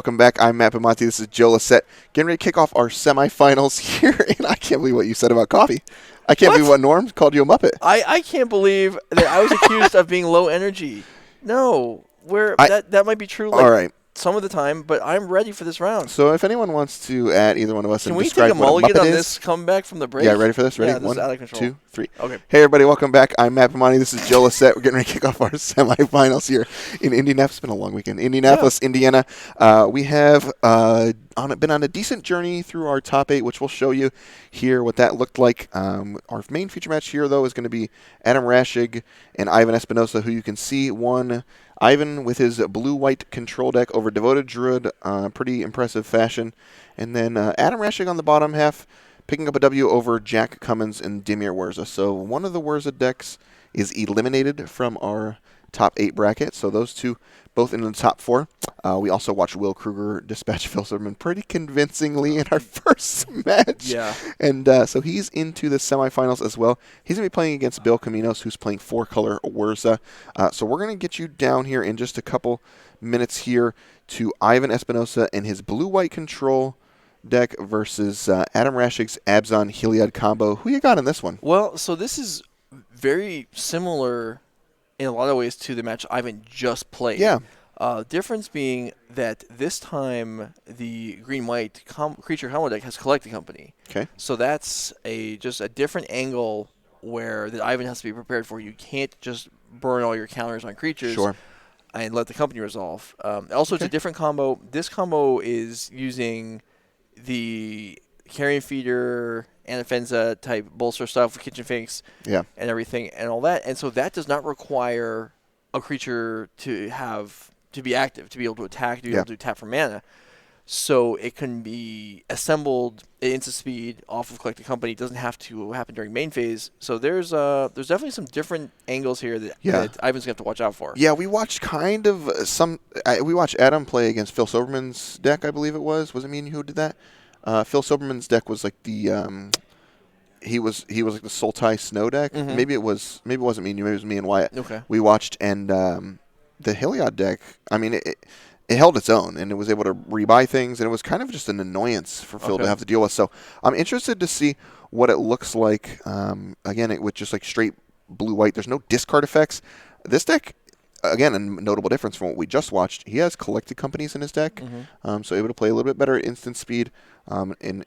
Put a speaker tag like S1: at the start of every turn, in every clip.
S1: welcome back. I'm Matt Pamonte. This is Joe Lissette. Getting ready to kick off our semifinals here, and I can't believe what you said about coffee. I can't believe what Norm called you a Muppet.
S2: I can't believe that I was accused of being low energy. No, that might be true. Like,
S1: all right.
S2: Some of the time, but I'm ready for this round.
S1: So if anyone wants to add either one of us
S2: Can
S1: and
S2: we
S1: describe
S2: take a
S1: what
S2: mulligan
S1: a Muppet
S2: on
S1: is,
S2: this comeback from the break?
S1: Yeah, ready for this? Ready?
S2: Yeah, this is out of control.
S1: 1, 2, 3.
S2: Okay.
S1: Hey, everybody, welcome back. I'm Matt Pamonte. This is Joe Lissette. We're getting ready to kick off our semifinals here in Indianapolis. It's been a long weekend. Indianapolis, Indiana. We have been on a decent journey through our top 8, which we'll show you here what that looked like. Our main feature match here, though, is going to be Adam Raschig and Ivan Espinosa, who you can see won Ivan with his blue-white control deck over Devoted Druid, pretty impressive fashion. And then Adam Raschig on the bottom half, picking up a W over Jack Cummins and Dimir Werza. So one of the Werza decks is eliminated from our top 8 bracket. So those two both in the top 4. We also watched Will Kruger dispatch Phil Silverman pretty convincingly in our first match.
S2: Yeah.
S1: And so he's into the semifinals as well. He's going to be playing against Bill Caminos, who's playing 4-color Werza. So we're going to get you down here in just a couple minutes here to Ivan Espinosa and his blue-white control deck versus Adam Raschig's Abzan Heliod combo. Who you got in this one?
S2: Well, so this is very similar in a lot of ways to the match Ivan just played.
S1: Yeah.
S2: Difference being that this time the green-white creature combo deck has Collected Company.
S1: Okay.
S2: So that's just a different angle where that Ivan has to be prepared for. You can't just burn all your counters on creatures.
S1: Sure.
S2: And let the company resolve. Also, It's a different combo. This combo is using the Carrion Feeder, Anafenza type bolster stuff with Kitchen Finks and everything and all that. And so that does not require a creature to be active, to be able to attack, to be able to tap for mana. So it can be assembled at instant speed off of Collected Company. It doesn't have to happen during main phase. So there's definitely some different angles here that Ivan's going to have to watch out for. Yeah,
S1: we watched we watched Adam play against Phil Silverman's deck, I believe it was. Was it me and you who did that? Phil Silverman's deck was like the he was like the Sultai Snow deck.
S2: Mm-hmm.
S1: Maybe it wasn't me and you. Maybe it was me and Wyatt.
S2: Okay.
S1: We watched, and the Heliod deck. I mean, it held its own, and it was able to rebuy things, and it was kind of just an annoyance for Phil to have to deal with. So I'm interested to see what it looks like. Again, with just like straight blue-white. There's no discard effects. This deck, again, a notable difference from what we just watched. He has Collected Companies in his deck, so able to play a little bit better at instant speed, and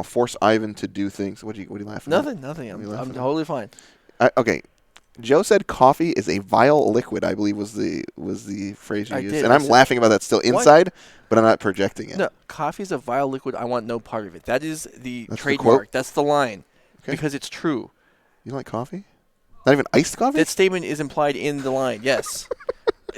S1: force Ivan to do things. What are you laughing at?
S2: Nothing. I'm totally fine.
S1: Okay. Joe said coffee is a vile liquid, I believe was the phrase you used. And I'm laughing about that still inside, but I'm not projecting it.
S2: No, coffee is a vile liquid. I want no part of it. That is the trademark. That's the line. Okay. Because it's true.
S1: You like coffee? Not even iced coffee?
S2: That statement is implied in the line, yes.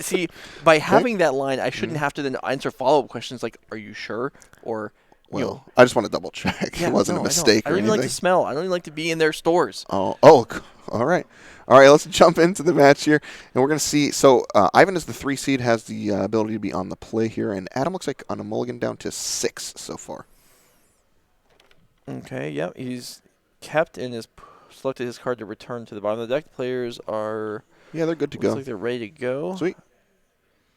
S2: See, by having that line, I shouldn't have to then answer follow-up questions like, are you sure? Or,
S1: I just want to double-check. It wasn't a mistake
S2: I don't
S1: or
S2: even
S1: anything.
S2: like to smell. I don't even like to be in their stores.
S1: Oh, all right. All right, let's jump into the match here, and we're going to see. So Ivan is the 3 seed, has the ability to be on the play here, and Adam looks like on a mulligan down to 6 so far.
S2: Okay, yep. He's kept and has selected his card to return to the bottom of the deck. Players are...
S1: Yeah, they're good to go.
S2: Looks like they're ready to go.
S1: Sweet.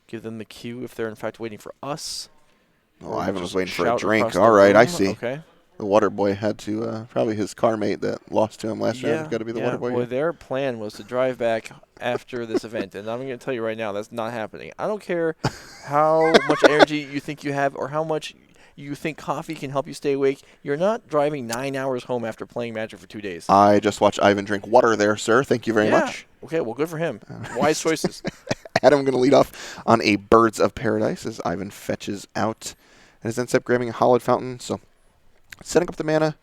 S2: Give them the cue if they're, in fact, waiting for us.
S1: Oh, Ivan was waiting for a drink. All right, I see.
S2: Okay.
S1: The water boy had to, probably his car mate that lost to him last round has got to be the water boy.
S2: Boy, their plan was to drive back after this event, and I'm going to tell you right now, that's not happening. I don't care how much energy you think you have or how much you think coffee can help you stay awake. You're not driving 9 hours home after playing Magic for 2 days.
S1: I just watched Ivan drink water there, sir. Thank you very much.
S2: Okay, well, good for him. Wise choices.
S1: Adam going to lead off on a Birds of Paradise as Ivan fetches out and ends up grabbing a Hollowed Fountain. So setting up the mana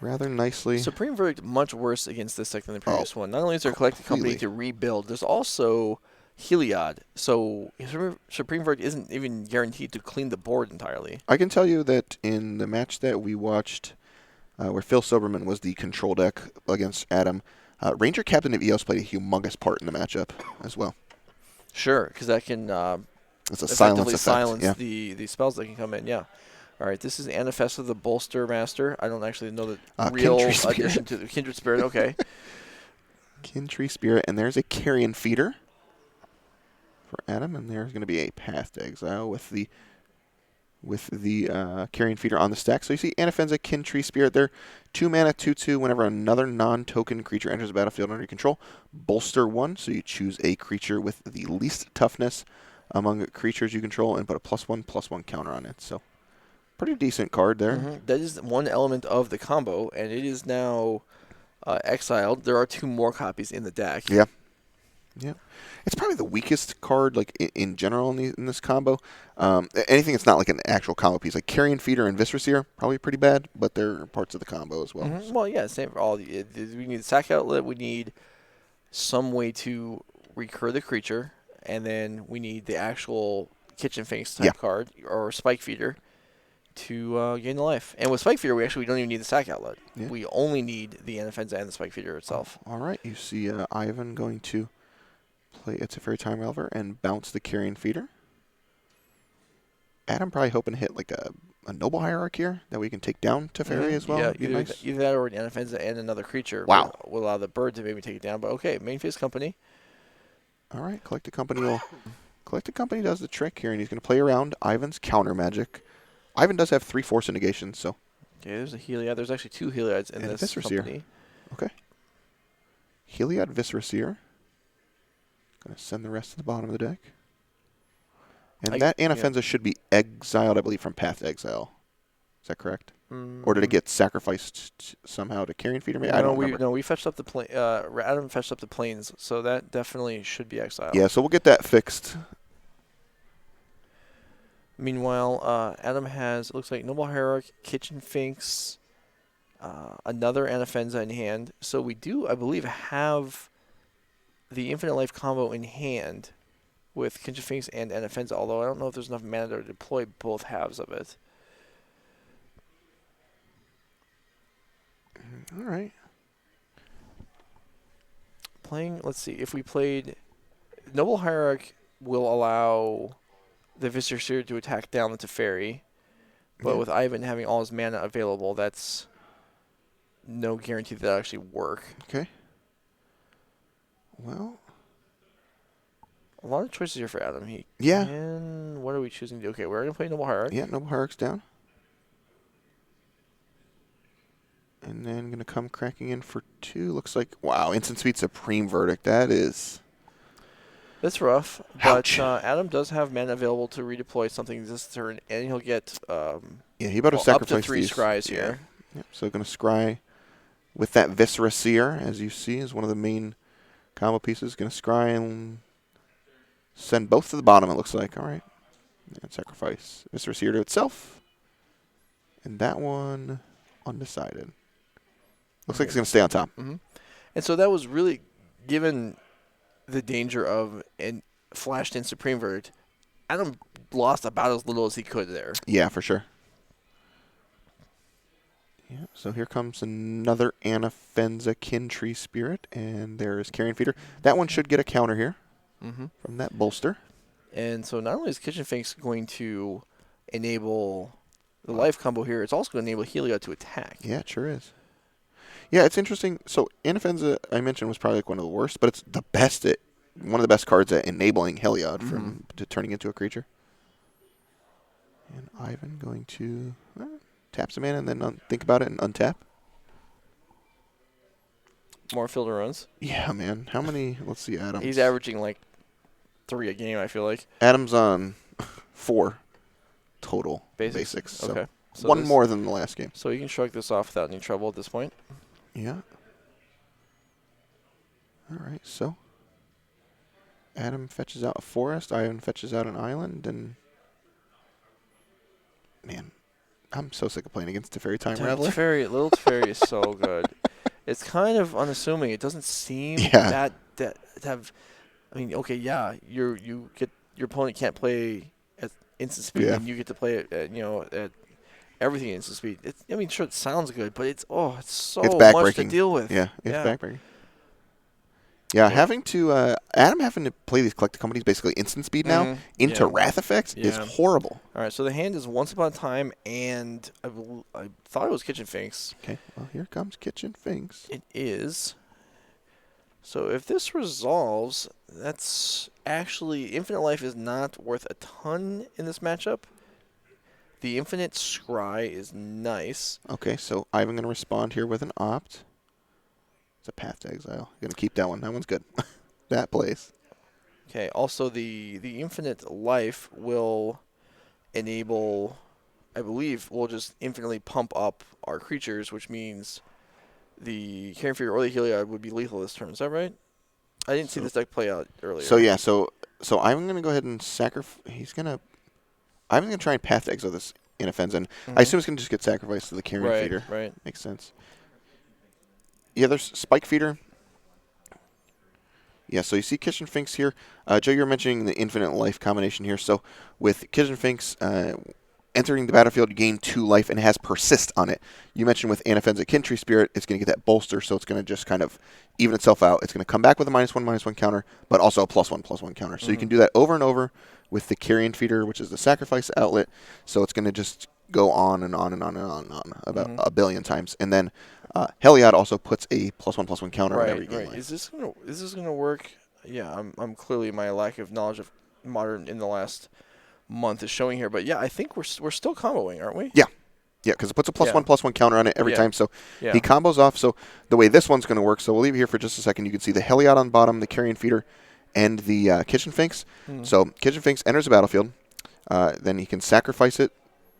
S1: rather nicely.
S2: Supreme Verdict much worse against this deck than the previous one. Not only is there a Collected Company to rebuild, there's also Heliod. So Supreme Verdict isn't even guaranteed to clean the board entirely.
S1: I can tell you that in the match that we watched where Phil Silverman was the control deck against Adam, Ranger Captain of EOS played a humongous part in the matchup as well.
S2: Sure, because that can
S1: it's a silence
S2: the spells that can come in, yeah. All right, this is Anifesta the Bolster Master. I don't actually know the real addition to the Kindred Spirit. Okay.
S1: Kindred Spirit, and there's a Carrion Feeder for Adam, and there's going to be a Path to Exile with the with the Carrion Feeder on the stack. So you see Anafenza, Kin Tree Spirit there. 2 mana, 2/2. Whenever another non-token creature enters the battlefield under your control, bolster 1. So you choose a creature with the least toughness among creatures you control and put a +1/+1 counter on it. So pretty decent card there.
S2: That is one element of the combo, and it is now exiled. There are 2 more copies in the deck.
S1: Yeah. Yeah, it's probably the weakest card, like in general in this combo. Anything that's not like an actual combo piece, like Carrion Feeder and Viscerseer, probably pretty bad, but they're parts of the combo as well. So.
S2: Well, yeah, same for all. We need the sack outlet. We need some way to recur the creature, and then we need the actual Kitchen Finks type card or Spike Feeder to gain the life. And with Spike Feeder, we don't even need the sack outlet. Yeah. We only need the Anafenza and the Spike Feeder itself.
S1: All right, you see Ivan going to play It's a Fairy Time Reliever and bounce the Carrion Feeder. Adam probably hoping to hit like a Noble Hierarch here that we can take down Teferi as well.
S2: Yeah, either that or an Anafenza and another creature.
S1: Wow.
S2: Will allow the bird to maybe take it down. But okay, main phase company.
S1: All right, Collected Company does the trick here, and he's going to play around Ivan's counter magic. Ivan does have 3 Force of Negation, so.
S2: Okay, there's a Heliod. There's actually 2 Heliods in this company.
S1: Okay. Heliod, Viscerseer. Going to send the rest to the bottom of the deck. And that Anafenza should be exiled, I believe, from Path to Exile. Is that correct? Or did it get sacrificed somehow to Carrion Feeder? I don't remember.
S2: No, we fetched up the plane. Adam fetched up the planes, so that definitely should be exiled.
S1: Yeah, so we'll get that fixed.
S2: Meanwhile, Adam has, it looks like, Noble Hierarch, Kitchen Finks, another Anafenza in hand. So we do, I believe, have the Infinite Life combo in hand with Kitchen Finks and Anafenza, although I don't know if there's enough mana to deploy both halves of it.
S1: All right.
S2: Let's see, if we played, Noble Hierarch will allow the Viscerseer to attack down the Teferi, but with Ivan having all his mana available, that's no guarantee that'll actually work.
S1: Okay. Well,
S2: a lot of choices here for Adam. What are we choosing to do? Okay, we're going to play Noble Hierarch.
S1: Yeah, Noble Hierarch's down. And then going to come cracking in for 2. Looks like, wow, Instant Speed Supreme Verdict. That's
S2: rough. Ouch. But Adam does have mana available to redeploy something this turn, and he'll get
S1: he about to sacrifice
S2: up to 3 scries here.
S1: Yep, so going to scry with that Viscerseer, as you see, is one of the main combo pieces. Going to scry and send both to the bottom, it looks like. All right. And sacrifice Viscerseer to itself. And that one undecided. Looks like it's going to stay on top.
S2: And so that was really, given the danger of and flashed in Supreme Verdict, Adam lost about as little as he could there.
S1: Yeah, for sure. Yeah, so here comes another Anafenza Kin Tree Spirit, and there's Carrion Feeder. That one should get a counter here from that bolster.
S2: And so not only is Kitchen Finks going to enable the life combo here, it's also going to enable Heliod to attack.
S1: Yeah, it sure is. Yeah, it's interesting. So Anafenza, I mentioned, was probably like one of the worst, but it's the best one of the best cards at enabling Heliod to turning into a creature. And Ivan going to tap some mana and then think about it and untap.
S2: More filter runs.
S1: Yeah, man. How many? Let's see, Adams.
S2: He's averaging like 3 a game, I feel like.
S1: Adams on 4 total basics. So
S2: okay. So
S1: one more than the last game.
S2: So you can shrug this off without any trouble at this point.
S1: Yeah. All right, so Adam fetches out a forest, Ivan fetches out an island, and man, I'm so sick of playing against Teferi Time Rattler.
S2: Little Teferi is so good. It's kind of unassuming. It doesn't seem that have. I mean, okay, yeah, your opponent can't play at instant speed, and you get to play it at everything at instant speed. Sure, it sounds good, but it's so much to deal with.
S1: Yeah, it's backbreaking. Yeah, Adam having to play these collected companies basically instant speed now into Wrath effects is horrible.
S2: All right, so the hand is Once Upon a Time, and I thought it was Kitchen Finks.
S1: Okay, well, here comes Kitchen Finks.
S2: It is. So if this resolves, that's actually Infinite Life is not worth a ton in this matchup. The Infinite Scry is nice.
S1: Okay, so I'm going to respond here with an opt. It's a Path to Exile. Going to keep that one. That one's good. That plays.
S2: Okay. Also, the Infinite Life will enable, I believe, we'll just infinitely pump up our creatures, which means the Carrion Feeder or the Heliod would be lethal this turn. Is that right? I didn't see this deck play out earlier.
S1: So yeah, so I'm going to go ahead and sacrifice. I'm going to try and Path to Exile this Inoffenza, and I assume it's going to just get sacrificed to the Carrion Feeder.
S2: Right.
S1: Makes sense. Yeah, there's Spike Feeder. Yeah, so you see Kitchen Finks here. Joe, you were mentioning the Infinite Life combination here. So with Kitchen Finks entering the battlefield, you gain 2 life and it has Persist on it. You mentioned with Inoffenza Kintree Spirit, it's going to get that bolster, so it's going to just kind of even itself out. It's going to come back with a -1/-1 counter, but also a +1/+1 counter. So you can do that over and over with the Carrion Feeder, which is the sacrifice outlet. So it's going to just go on and on and on and on and on about a billion times. And then Heliod also puts a +1/+1 counter on every game.
S2: Right. Is this gonna work? Yeah, I'm clearly my lack of knowledge of Modern in the last month is showing here, but yeah, I think we're still comboing, aren't we?
S1: Yeah, because it puts a +1/+1 counter on it every time. So he combos off. So the way this one's going to work. So we'll leave it here for just a second. You can see the Heliod on bottom, the Carrion Feeder, and the Kitchen Finks. So Kitchen Finks enters the battlefield. Then he can sacrifice it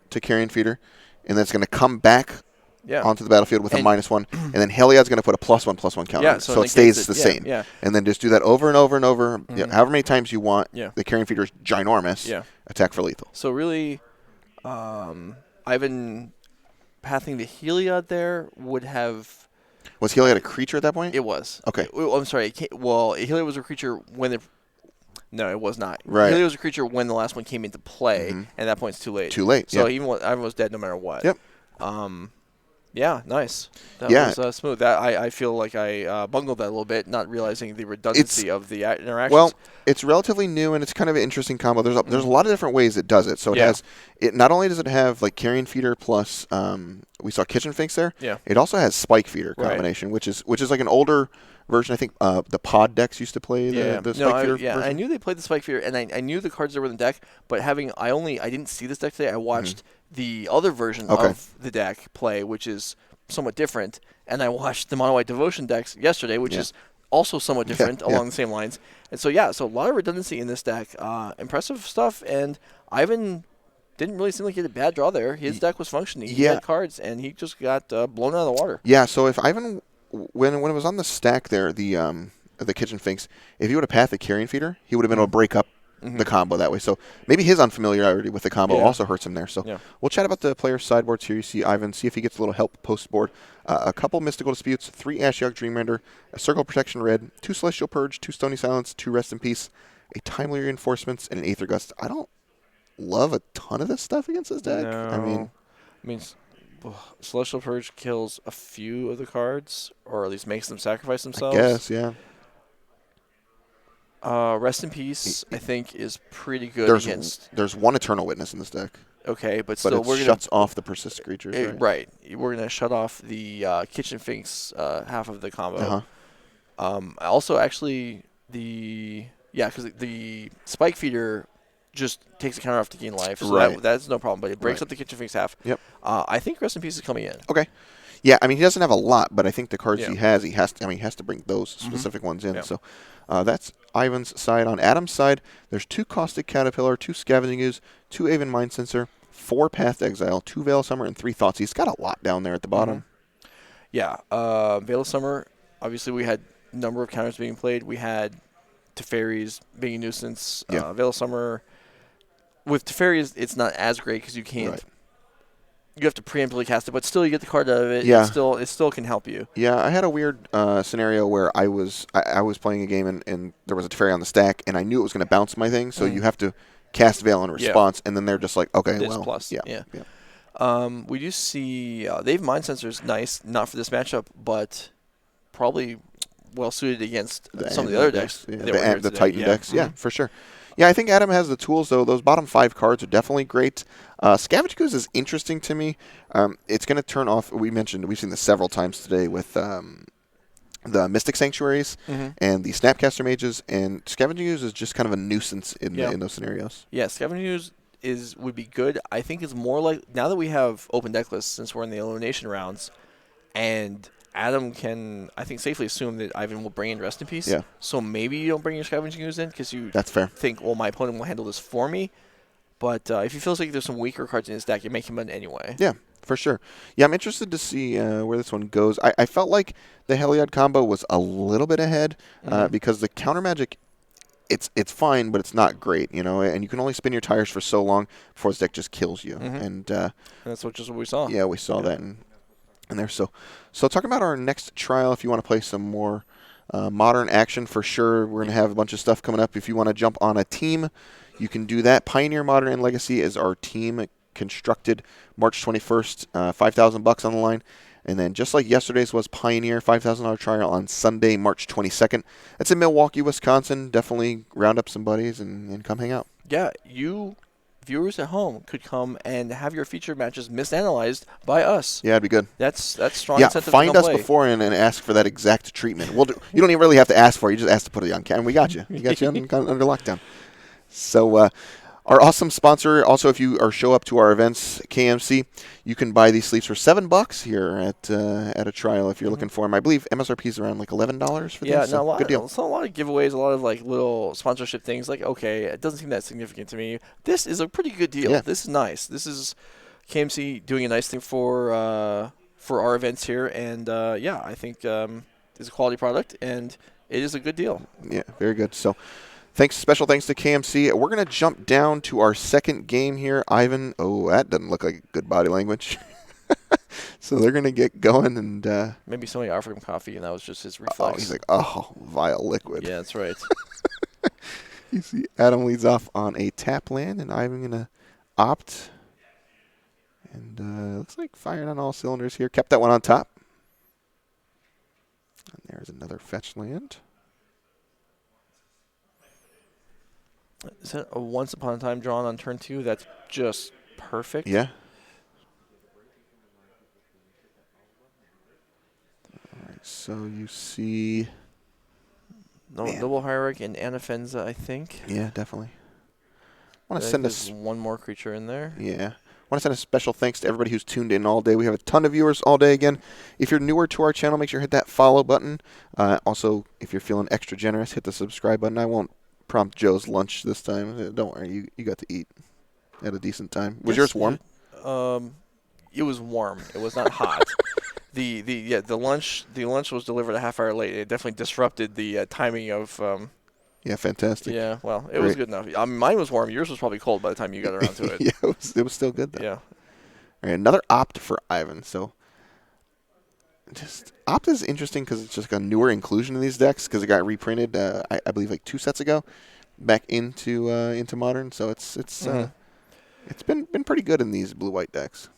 S1: to Carrion Feeder, and then it's going to come back onto the battlefield with a -1, and then Heliod's going to put a +1/+1 counter on it, so it stays the same. And then just do that over and over and over, however many times you want. The Carrion Feeder is ginormous. Attack for lethal.
S2: So really, Ivan pathing the Heliod there would have...
S1: Was Heliod a creature at that point?
S2: It was.
S1: Okay.
S2: I'm sorry. Heliod was a creature when the... No, it was not.
S1: Right.
S2: Heliod was a creature when the last one came into play, and at that point it's too late.
S1: Too late,
S2: So even Ivan was dead no matter what.
S1: Yep.
S2: Yeah, nice. That was smooth. That I feel like I bungled that a little bit, not realizing the redundancy of the interactions.
S1: Well, it's relatively new, and it's kind of an interesting combo. There's a lot of different ways it does it. So it has it. Not only does it have like Carrion Feeder plus we saw Kitchen Finks there.
S2: Yeah.
S1: It also has Spike Feeder combination, which is like an older version. I think the Pod decks used to play the Spike Feeder.
S2: Yeah, I knew they played the Spike Feeder, and I knew the cards that were in the deck. But I didn't see this deck today. I watched the other version of the deck play, which is somewhat different, and I watched the Mono White Devotion decks yesterday, which is also somewhat different along the same lines. And so so a lot of redundancy in this deck. Impressive stuff, and Ivan didn't really seem like he had a bad draw there. His deck was functioning. He had cards, and he just got blown out of the water.
S1: Yeah, so if Ivan, when it was on the stack there, the Kitchen Finks, if he would have pathed the Carrion Feeder, he would have been able to break up the combo that way. So maybe his unfamiliarity with the combo also hurts him there. So we'll chat about the player's sideboards here. You see Ivan, see if he gets a little help post-board. A couple Mystical Disputes, 3 Ashiok Dreamrender, a Circle Protection Red, 2 Celestial Purge, 2 Stony Silence, 2 Rest in Peace, a Timely Reinforcements, and an Aether Gust. I don't love a ton of this stuff against this deck.
S2: No. I mean, Celestial Purge kills a few of the cards, or at least makes them sacrifice themselves.
S1: I guess, yeah.
S2: Rest in Peace, I think, is pretty good against...
S1: There's 1 Eternal Witness in this deck.
S2: Okay, but still,
S1: it shuts off the persist creatures,
S2: right? We're going to shut off the Kitchen Finks half of the combo. Also, actually, because the Spike Feeder just takes a counter off to gain life, so that's no problem, but it breaks up the Kitchen Finks half.
S1: Yep.
S2: I think Rest in Peace is coming in.
S1: Okay. Yeah, I mean, he doesn't have a lot, but I think the cards he has to bring those specific ones in. So that's Ivan's side. On Adam's side, there's 2 Caustic Caterpillar, 2 Scavenging Ooze, 2 Aven Mind Sensor, 4 Path to Exile, 2 Veil of Summer, and 3 Thoughts. He's got a lot down there at the bottom.
S2: Yeah, Veil of Summer, obviously we had a number of counters being played. We had Teferi's being a nuisance. Veil of Summer, with Teferi, it's not as great because you can't...
S1: Right.
S2: You have to preemptively cast it, but still you get the card out of it.
S1: Yeah.
S2: It still can help you.
S1: Yeah, I had a weird scenario where I was playing a game and there was a Teferi on the stack, and I knew it was going to bounce my thing, so you have to cast Veil in response, and then they're just like, okay,
S2: plus. We do see they have Mind Sensors, nice, not for this matchup, but probably well suited against some of the other decks.
S1: The Titan decks, for sure. Yeah, I think Adam has the tools, though. Those bottom 5 cards are definitely great. Scavenge Ooze is interesting to me. It's going to turn off, we've seen this several times today with the Mystic Sanctuaries and the Snapcaster Mages, and Scavenging Ooze is just kind of a nuisance in those scenarios.
S2: Yeah, Scavenging Ooze would be good. I think it's more like now that we have open deck lists since we're in the elimination rounds, and Adam can, I think, safely assume that Ivan will bring in Rest in Peace.
S1: Yeah.
S2: So maybe you don't bring your Scavenging Ooze in because you
S1: That's fair.
S2: think, well, my opponent will handle this for me. But if he feels like there's some weaker cards in his deck, you make him in anyway.
S1: Yeah, for sure. Yeah, I'm interested to see where this one goes. I felt like the Heliod combo was a little bit ahead because the counter magic, it's fine, but it's not great, and you can only spin your tires for so long before this deck just kills you. And
S2: that's just what we saw.
S1: Yeah, we saw that in there. So talking about our next trial, if you want to play some more modern action, for sure, we're going to have a bunch of stuff coming up. If you want to jump on a team, you can do that. Pioneer, Modern, and Legacy is our team constructed March 21st, $5,000 on the line. And then just like yesterday's was Pioneer, $5,000 trial on Sunday, March 22nd. That's in Milwaukee, Wisconsin. Definitely round up some buddies and come hang out.
S2: Yeah, you viewers at home could come and have your featured matches misanalyzed by us.
S1: Yeah, it'd be good.
S2: That's strong
S1: Yeah,
S2: incentive
S1: find
S2: to come
S1: us
S2: play.
S1: before and ask for that exact treatment. You don't even really have to ask for it. You just ask to put it on camera. We got you. We got you under lockdown. So our awesome sponsor, also if you show up to our events, KMC, you can buy these sleeves for $7 here at a trial if you're looking for them. I believe MSRP is around like $11 for these.
S2: Yeah,
S1: So good deal.
S2: It's not a lot of giveaways, a lot of like little sponsorship things. Like, okay, it doesn't seem that significant to me. This is a pretty good deal.
S1: Yeah.
S2: This is nice. This is KMC doing a nice thing for our events here, and I think it's a quality product and it is a good deal.
S1: Yeah, very good. So. Special thanks to KMC. We're going to jump down to our second game here. Ivan, that doesn't look like good body language. So they're going to get going. And
S2: maybe somebody offered him coffee, and that was just his reflex.
S1: Oh, he's like, vile liquid.
S2: Yeah, that's right.
S1: You see Adam leads off on a tap land, and Ivan going to opt. And looks like firing on all cylinders here. Kept that one on top. And there's another fetch land.
S2: Is that a once upon a time drawn on turn 2? That's just perfect.
S1: Yeah. All right, so you see
S2: Noble Hierarch and Anafenza, I think.
S1: Yeah, definitely.
S2: Want to send us one more creature in there.
S1: Yeah. Want to send a special thanks to everybody who's tuned in all day. We have a ton of viewers all day again. If you're newer to our channel, make sure you hit that follow button. Also, if you're feeling extra generous, hit the subscribe button. I won't prompt Joe's lunch this time. Don't worry, you got to eat at a decent time. Was yours warm?
S2: It was warm. It was not hot. The lunch was delivered a half hour late. It definitely disrupted the timing of.
S1: Yeah, fantastic.
S2: Yeah, well, it was good enough. I mean, mine was warm. Yours was probably cold by the time you got around to it.
S1: Yeah, it was still good though.
S2: Yeah.
S1: All right, another opt for Ivan. So. Just opt is interesting because it's just a newer inclusion in these decks because it got reprinted, I believe, like 2 sets ago, back into Modern. So it's been pretty good in these blue-white decks.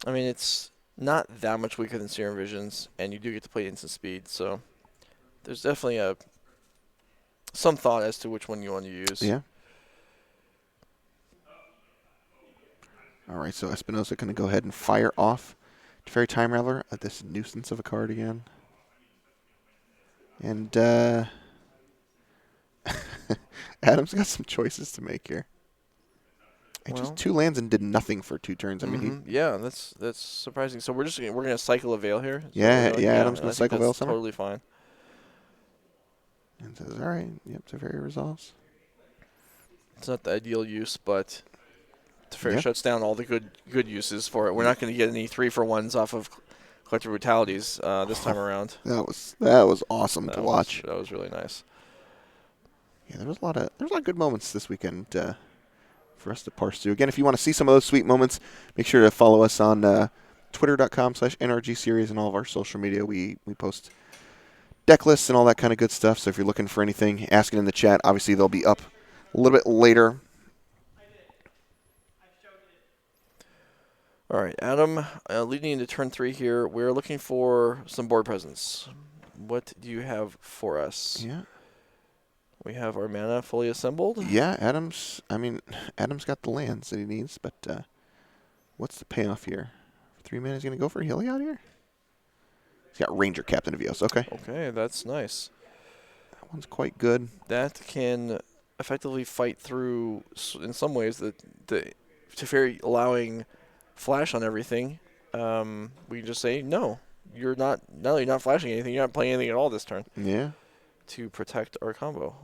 S2: I mean, it's not that much weaker than Serum Visions, and you do get to play instant speed. So there's definitely some thought as to which one you want to use.
S1: Yeah. All right, so Espinosa going to go ahead and fire off Fairy Time Raveler at this nuisance of a card again. And Adam's got some choices to make here. Just 2 lands and did nothing for 2 turns. I mean,
S2: yeah, that's surprising. So we're gonna cycle a Veil here.
S1: Adam's gonna cycle Veil Summer.
S2: Totally fine.
S1: And says, all right, yep, Teferi resolves.
S2: It's not the ideal use, but Teferi shuts down all the good uses for it. We're not going to get any 3-for-1s off of Collective Brutalities this time around.
S1: That was awesome to watch.
S2: That was really nice.
S1: Yeah, there was a lot of good moments this weekend for us to parse through. Again, if you want to see some of those sweet moments, make sure to follow us on twitter.com/NRG series and all of our social media. We post deck lists and all that kind of good stuff. So if you're looking for anything, ask it in the chat. Obviously, they'll be up a little bit later.
S2: All right, Adam, leading into turn 3 here, we're looking for some board presence. What do you have for us?
S1: Yeah.
S2: We have our mana fully assembled.
S1: Yeah, Adam's got the lands that he needs, but what's the payoff here? 3 mana, he's going to go for a Heliod here? He's got Ranger Captain of Eos. Okay.
S2: Okay, that's nice.
S1: That one's quite good.
S2: That can effectively fight through, in some ways, the Teferi allowing flash on everything. We can just say, no, you're not, no, you're not flashing anything, you're not playing anything at all this turn
S1: Yeah.
S2: to protect our combo.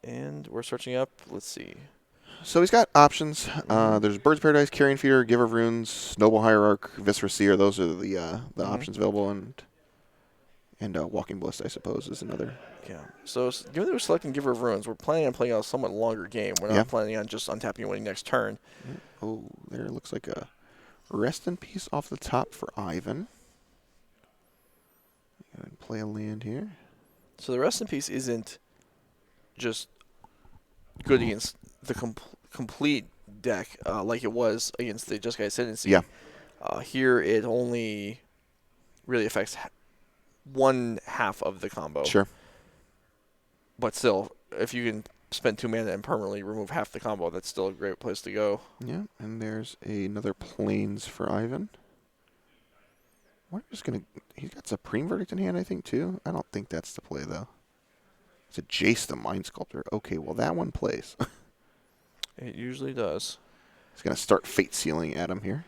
S2: And we're searching up, let's see.
S1: So he's got options. There's Bird's Paradise, Carrion Feeder, Giver of Runes, Noble Hierarch, Viscera Seer. Those are the options available, and Walking Bliss, I suppose, is another.
S2: Yeah. So given that we're selecting Giver of Runes, we're planning on playing a somewhat longer game. We're not planning on just untapping and winning next turn.
S1: Oh, there looks like a Rest in Peace off the top for Ivan. Go ahead and play a land here.
S2: So the Rest in Peace isn't just good against the complete deck like it was against the Just Guy Ascendancy.
S1: Yeah.
S2: Here it only really affects one half of the combo.
S1: Sure.
S2: But still, if you can spend 2 mana and permanently remove half the combo, that's still a great place to go.
S1: Yeah, and there's another Plains for Ivan. We're just gonna. He's got Supreme Verdict in hand, I think, too. I don't think that's the play though. It's a Jace the Mind Sculptor. Okay, well that one plays.
S2: It usually does.
S1: He's gonna start Fate Sealing at him here.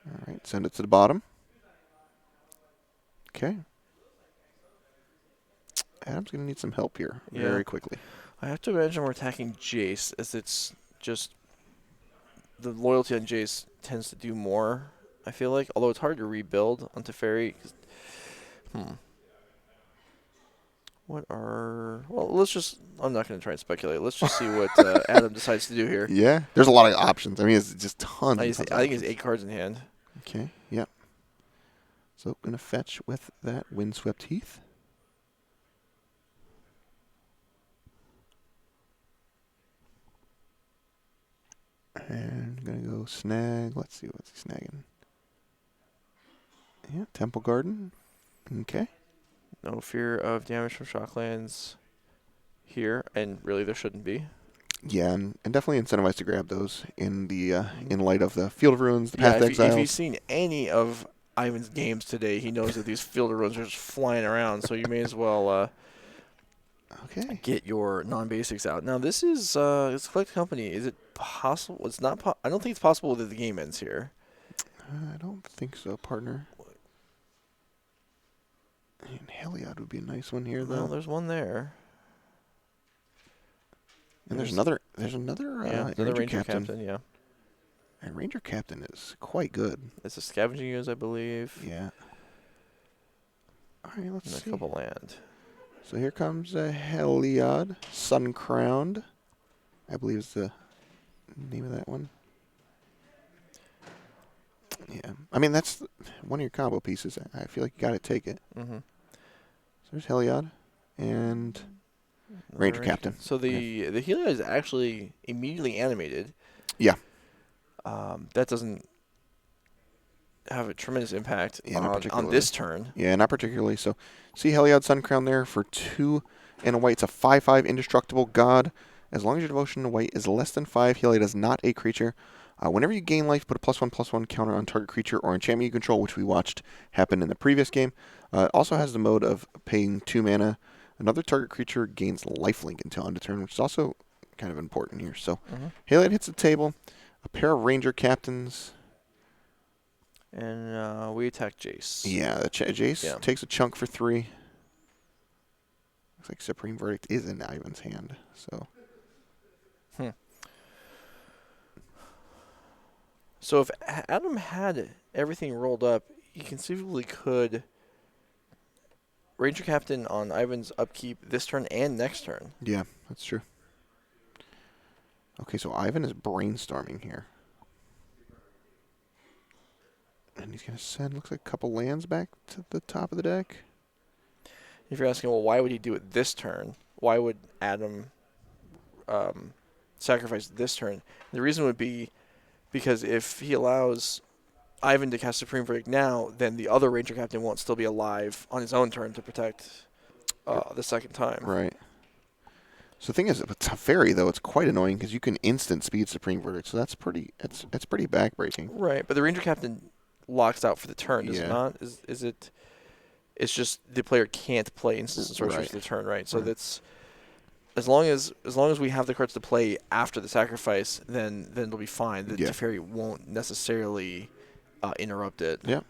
S1: All right, send it to the bottom. Okay. Adam's going to need some help here very quickly.
S2: I have to imagine we're attacking Jace, as it's just the loyalty on Jace tends to do more, I feel like. Although it's hard to rebuild on Teferi. Well, let's just... I'm not going to try and speculate. Let's just see what Adam decides to do here.
S1: Yeah, there's a lot of options. I mean, it's just tons.
S2: I think it's 8 cards in hand.
S1: Okay, yep. So going to fetch with that Windswept Heath. And going to go snag. Let's see what's he snagging. Yeah, Temple Garden. Okay.
S2: No fear of damage from Shocklands here, and really there shouldn't be.
S1: Yeah, and definitely incentivized to grab those in the in light of the Field of Ruins, the Path of Exile.
S2: If he's seen any of Ivan's games today, he knows that these Field of Ruins are just flying around, so you may as well get your non-basics out. Now, this is it's Collect Company. Is it possible? It's not. I don't think it's possible that the game ends here.
S1: I don't think so, partner. And Heliod would be a nice one here, though.
S2: Well, there's one there.
S1: And there's another
S2: Ranger Captain. Yeah.
S1: And Ranger Captain is quite good.
S2: It's a Scavenging Ooze, I believe.
S1: Yeah. All right, let's see.
S2: A couple land.
S1: So here comes a Heliod, Sun Crowned. I believe is the name of that one. Yeah. I mean, that's one of your combo pieces. I feel like you got to take it.
S2: Mm-hmm.
S1: So there's Heliod and Ranger Captain.
S2: So the Heliod is actually immediately animated.
S1: Yeah.
S2: That doesn't have a tremendous impact on this turn.
S1: Yeah, not particularly. So see Heliod Sun Crown there for 2 and a white. It's a 5/5 indestructible god. As long as your devotion to white is less than 5, Heliod is not a creature. Whenever you gain life, put a +1/+1 counter on target creature or enchantment you control, which we watched happen in the previous game. It also has the mode of paying 2 mana. Another target creature gains lifelink until end of turn, which is also kind of important here. So Heliod hits the table. A pair of Ranger Captains.
S2: And we attack Jace.
S1: Yeah, Jace takes a chunk for 3. Looks like Supreme Verdict is in Ivan's hand. So.
S2: So if Adam had everything rolled up, he conceivably could Ranger Captain on Ivan's upkeep this turn and next turn.
S1: Yeah, that's true. Okay, so Ivan is brainstorming here. And he's going to send, looks like, a couple lands back to the top of the deck.
S2: If you're asking, well, why would he do it this turn? Why would Adam sacrifice this turn? The reason would be because if he allows Ivan to cast Supreme Verdict now, then the other Ranger Captain won't still be alive on his own turn to protect the second time.
S1: Right. So the thing is, with Teferi, though, it's quite annoying because you can instant speed Supreme Verdict, so that's pretty. It's pretty backbreaking.
S2: Right, but the Ranger Captain locks out for the turn, does it not? Is it? It's just the player can't play instant sorceries for the turn, right? So that's as long as we have the cards to play after the sacrifice, then it'll be fine. The
S1: Yeah.
S2: Teferi won't necessarily interrupt it.
S1: Yep.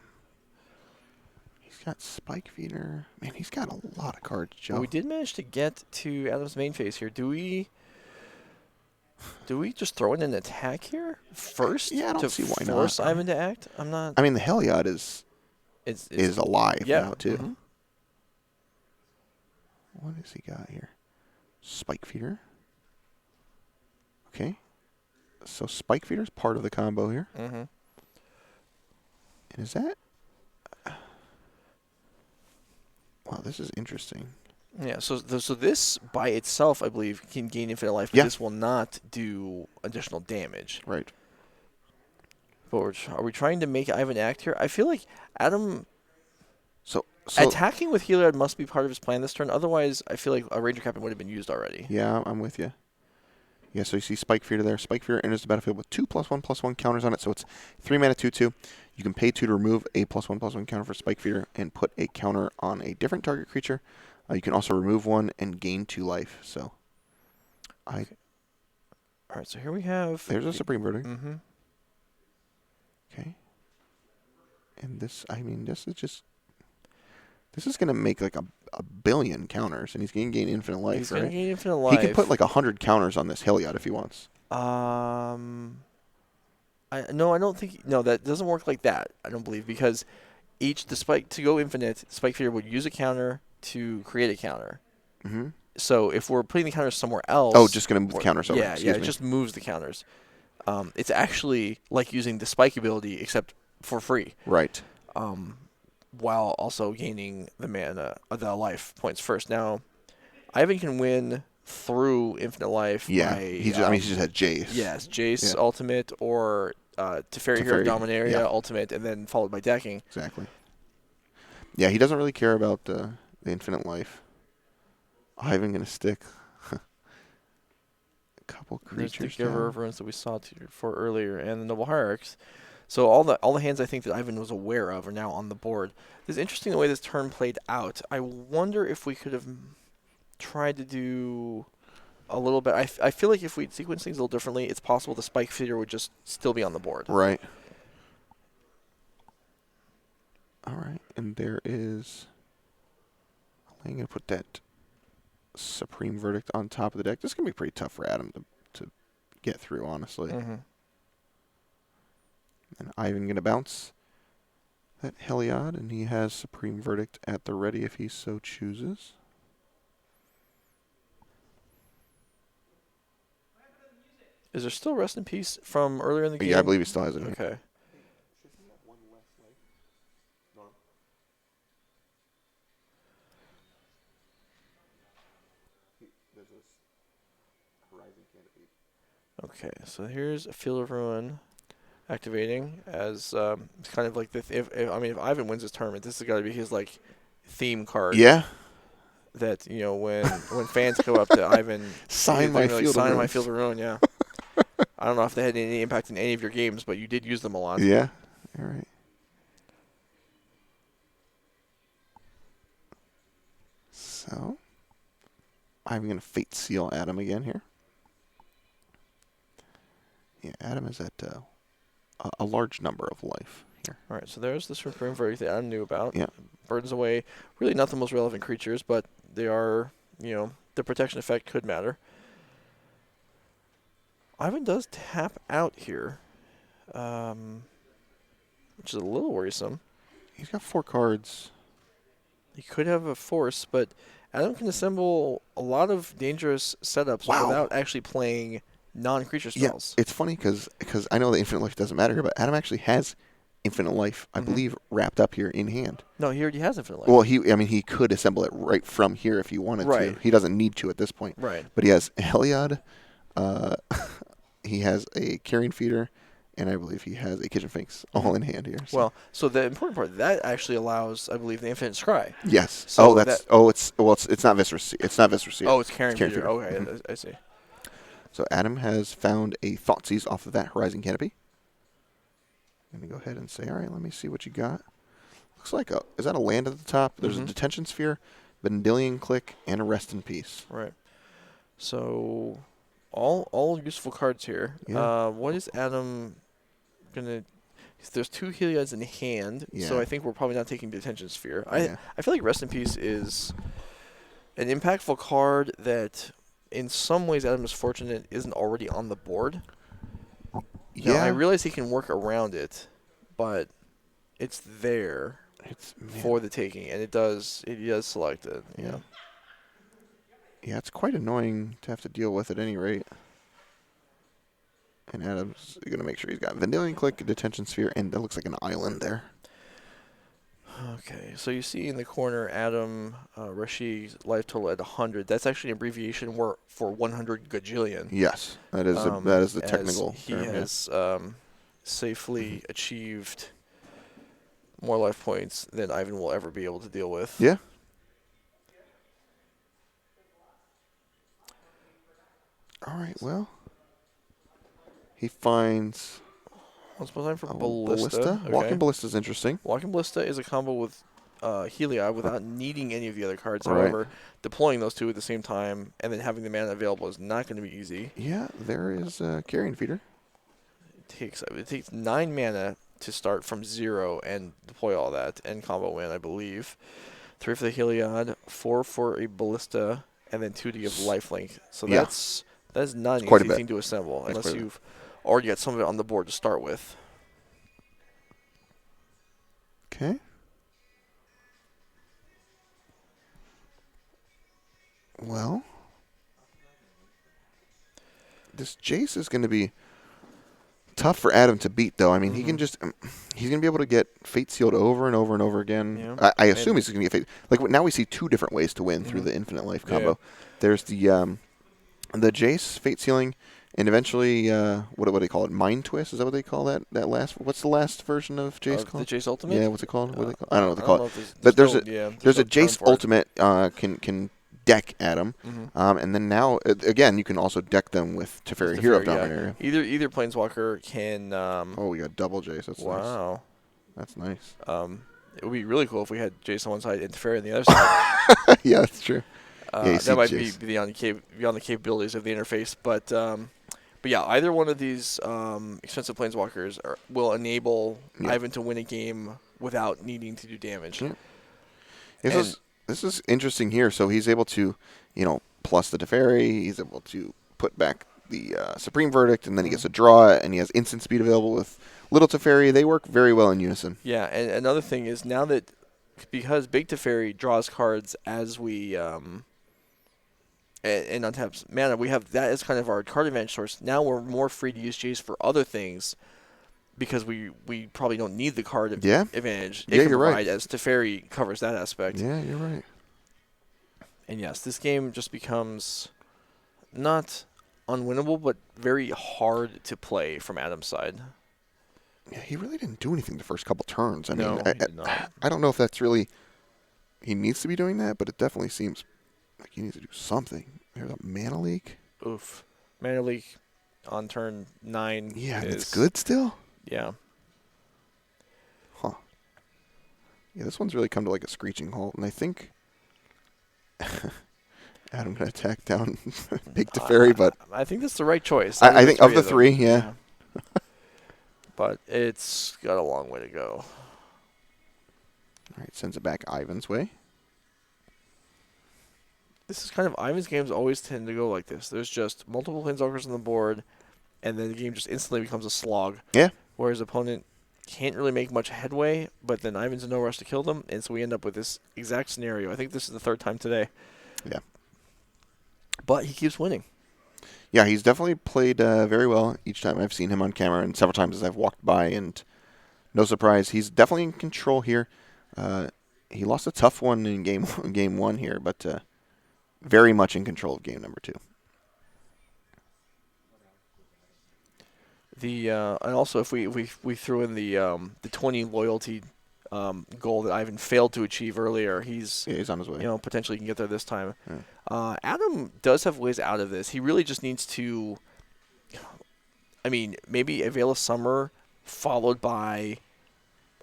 S1: He's got Spike Feeder. Man, he's got a lot of cards, Joe.
S2: Well, we did manage to get to Adam's main phase here. Do we just throw in an attack here first?
S1: Yeah, I don't see why not.
S2: Force Ivan to act? I'm not.
S1: I mean, the Heliod is alive
S2: yeah.
S1: now, too.
S2: Mm-hmm.
S1: What has he got here? Spike Feeder. Okay. So Spike Feeder is part of the combo here.
S2: Mm-hmm.
S1: And is that... Wow, this is interesting.
S2: Yeah, so this by itself, I believe, can gain infinite life, but this will not do additional damage.
S1: Right.
S2: But are we trying to make Ivan act here? I feel like Adam...
S1: So
S2: attacking with Heliod must be part of his plan this turn. Otherwise, I feel like a Ranger Captain would have been used already.
S1: Yeah, I'm with you. Yeah, so you see Spike Feeder there. Spike Feeder enters the battlefield with 2+1/+1 counters on it, so it's 3 mana 2/2. You can pay 2 to remove a +1/+1 counter for Spike Feeder and put a counter on a different target creature. You can also remove 1 and gain 2 life. So,
S2: Okay. All right, so here we have...
S1: There's a Supreme Verdict.
S2: Mm-hmm.
S1: Okay. And this, I mean, this is just... This is going to make like a billion counters, and he's going to gain infinite life,
S2: He's
S1: right?
S2: going to gain infinite life.
S1: He can put like 100 counters on this Heliod if he wants.
S2: No, I don't think... No, that doesn't work like that, I don't believe, because to go infinite, Spike Feeder would use a counter to create a counter.
S1: Mm-hmm.
S2: So if we're putting the counters somewhere else...
S1: Oh, just going to move the counters over.
S2: Yeah, it just moves the counters. It's actually like using the Spike ability, except for free.
S1: Right.
S2: While also gaining the life points first. Now, Ivan can win through infinite life.
S1: Yeah,
S2: by,
S1: he just had Jace.
S2: Yes, Jace ultimate or Teferi Hero Dominaria ultimate, and then followed by decking.
S1: Exactly. Yeah, he doesn't really care about the infinite life. Ivan gonna stick a couple creatures.
S2: There's the Giver of Runes that we saw for earlier, and the Noble Hierarchs. So all the hands I think that Ivan was aware of are now on the board. It's interesting the way this turn played out. I wonder if we could have tried to do a little bit. I feel like if we'd sequenced things a little differently, it's possible the Spike Feeder would just still be on the board.
S1: Right. All right, and there is... I'm going to put that Supreme Verdict on top of the deck. This is going to be pretty tough for Adam to get through, honestly.
S2: Mm-hmm.
S1: And Ivan going to bounce that Heliod, and he has Supreme Verdict at the ready if he so chooses.
S2: Is there still Rest in Peace from earlier in the game?
S1: Yeah, I believe he still has it.
S2: Okay. Okay, so here's a Field of Ruin activating as it's kind of like if Ivan wins this tournament, this has got to be his like theme card.
S1: Yeah.
S2: That when fans go up to Ivan,
S1: sign my Field
S2: of Ruin. Yeah. I don't know if they had any impact in any of your games, but you did use them a lot.
S1: Yeah. All right. So I'm going to Fate Seal Adam again here. Yeah, Adam is at a large number of life here.
S2: All right, so there's the Supreme Verdict that Adam knew about.
S1: Yeah.
S2: Burdens away. Really not the most relevant creatures, but they are, the protection effect could matter. Ivan does tap out here, which is a little worrisome.
S1: He's got 4 cards.
S2: He could have a force, but Adam can assemble a lot of dangerous setups without actually playing non-creature spells.
S1: Yeah, it's funny because I know the infinite life doesn't matter here, but Adam actually has infinite life, I believe, wrapped up here in hand.
S2: No, he already has infinite life.
S1: Well, he could assemble it right from here if he wanted to. He doesn't need to at this point.
S2: Right.
S1: But he has Heliod, he has a Carrion Feeder, and I believe he has a Kitchen Finks all in hand here. So.
S2: Well, so the important part, that actually allows, I believe, the Infinite Scry.
S1: Yes.
S2: So
S1: it's not Viscera. It's not Viscera.
S2: Oh, it's Carrion Feeder. Okay, I see.
S1: So Adam has found a Thoughtseize off of that Horizon Canopy. I'm going to go ahead and say, all right, let me see what you got. Looks like is that a land at the top? There's a Detention Sphere, Vendilion Click, and a Rest in Peace.
S2: Right. So, all useful cards here.
S1: Yeah.
S2: What is Adam gonna? There's 2 Heliod's in hand, so
S1: Yeah.
S2: I think we're probably not taking the Attention Sphere.
S1: Yeah.
S2: I feel like Rest in Peace is an impactful card that, in some ways, Adam is fortunate isn't already on the board. Now, I
S1: Yeah.
S2: realize he can work around it, but it's there
S1: It's
S2: for the taking, and he does select it.
S1: yeah. Yeah, it's quite annoying to have to deal with at any rate. And Adam's going to make sure he's got Vanillion Click, Detention Sphere, and that looks like an island there.
S2: Okay, so you see in the corner Adam Rashi's life total at 100. That's actually an abbreviation for 100 gajillion.
S1: Yes, that is the technical
S2: he
S1: term.
S2: has safely achieved more life points than Ivan will ever be able to deal with.
S1: Yeah. All right, well. He finds
S2: Once upon a time for
S1: Ballista.
S2: Okay.
S1: Walking Ballista is interesting.
S2: Walking Ballista is a combo with Heliod without needing any of the other cards.
S1: Right.
S2: However, deploying those 2 at the same time and then having the mana available is not going to be easy.
S1: Yeah, there is Carrion Feeder.
S2: It takes 9 mana to start from 0 and deploy all that and combo win, I believe. 3 for the Heliod, 4 for a Ballista, and then 2 to give lifelink. So
S1: Yeah.
S2: that's not an
S1: quite a
S2: easy
S1: bit.
S2: thing to assemble
S1: That's
S2: unless
S1: quite a
S2: you've already got some of it on the board to start with.
S1: Okay. Well, this Jace is going to be tough for Adam to beat, though. I mean, he can just he's going to be able to get Fate Sealed over and over and over again.
S2: Yeah.
S1: I assume he's going to get Fate. Like now, we see 2 different ways to win through the Infinite Life combo. There's the Jace Fate Sealing, and eventually what do they call it? Mind Twist? Is that what they call that? That last? What's the last version of Jace called?
S2: The Jace Ultimate.
S1: Yeah, what's it called? What do they call? I don't know what they
S2: I
S1: call
S2: don't
S1: it.
S2: know if
S1: But there's
S2: no
S1: a Jace
S2: term for it.
S1: Ultimate can deck Adam, and then now again you can also deck them with Teferi Hero Dominator.
S2: Either Planeswalker can.
S1: Oh, we got double Jace. That's nice.
S2: Wow.
S1: That's nice.
S2: It would be really cool if we had Jace on one side and Teferi on the other side.
S1: Yeah, that's true.
S2: That might be beyond the capabilities of the interface, but yeah, either one of these expensive Planeswalkers will enable Ivan to win a game without needing to do damage.
S1: Yeah. This is interesting here. So he's able to, plus the Teferi. He's able to put back the Supreme Verdict, and then he gets a draw, and he has instant speed available with Little Teferi. They work very well in unison.
S2: Yeah, and another thing is now that because Big Teferi draws cards as we and untaps mana, we have that as kind of our card advantage source. Now we're more free to use Jace for other things because we probably don't need the card advantage.
S1: Yeah, you're
S2: provide
S1: right.
S2: As Teferi covers that aspect.
S1: Yeah, you're right.
S2: And yes, this game just becomes not unwinnable, but very hard to play from Adam's side.
S1: Yeah, he really didn't do anything the first couple turns. I mean,
S2: he did not.
S1: I don't know if that's really he needs to be doing that, but it definitely seems like he needs to do something. There's a mana leak.
S2: Oof. Mana leak on turn 9.
S1: Yeah, and it's good still?
S2: Yeah.
S1: Huh. Yeah, this one's really come to like a screeching halt, and I think Adam can attack down Big Teferi, but
S2: I think that's the right choice.
S1: I think of the 3, yeah.
S2: But it's got a long way to go.
S1: All right, sends it back Ivan's way.
S2: This is kind of Ivan's games always tend to go like this. There's just multiple Planeswalkers on the board, and then the game just instantly becomes a slog.
S1: Yeah.
S2: Whereas the opponent can't really make much headway, but then Ivan's in no rush to kill them, and so we end up with this exact scenario. I think this is the 3rd time today.
S1: Yeah.
S2: But he keeps winning.
S1: Yeah, he's definitely played very well each time I've seen him on camera, and several times as I've walked by, and no surprise, he's definitely in control here. He lost a tough one in game 1 here, but very much in control of game number 2.
S2: And also if we threw in the 20 loyalty goal that Ivan failed to achieve earlier, he's
S1: on his way.
S2: Potentially can get there this time.
S1: Yeah.
S2: Adam does have ways out of this. He really just needs to, maybe a Veil of Summer followed by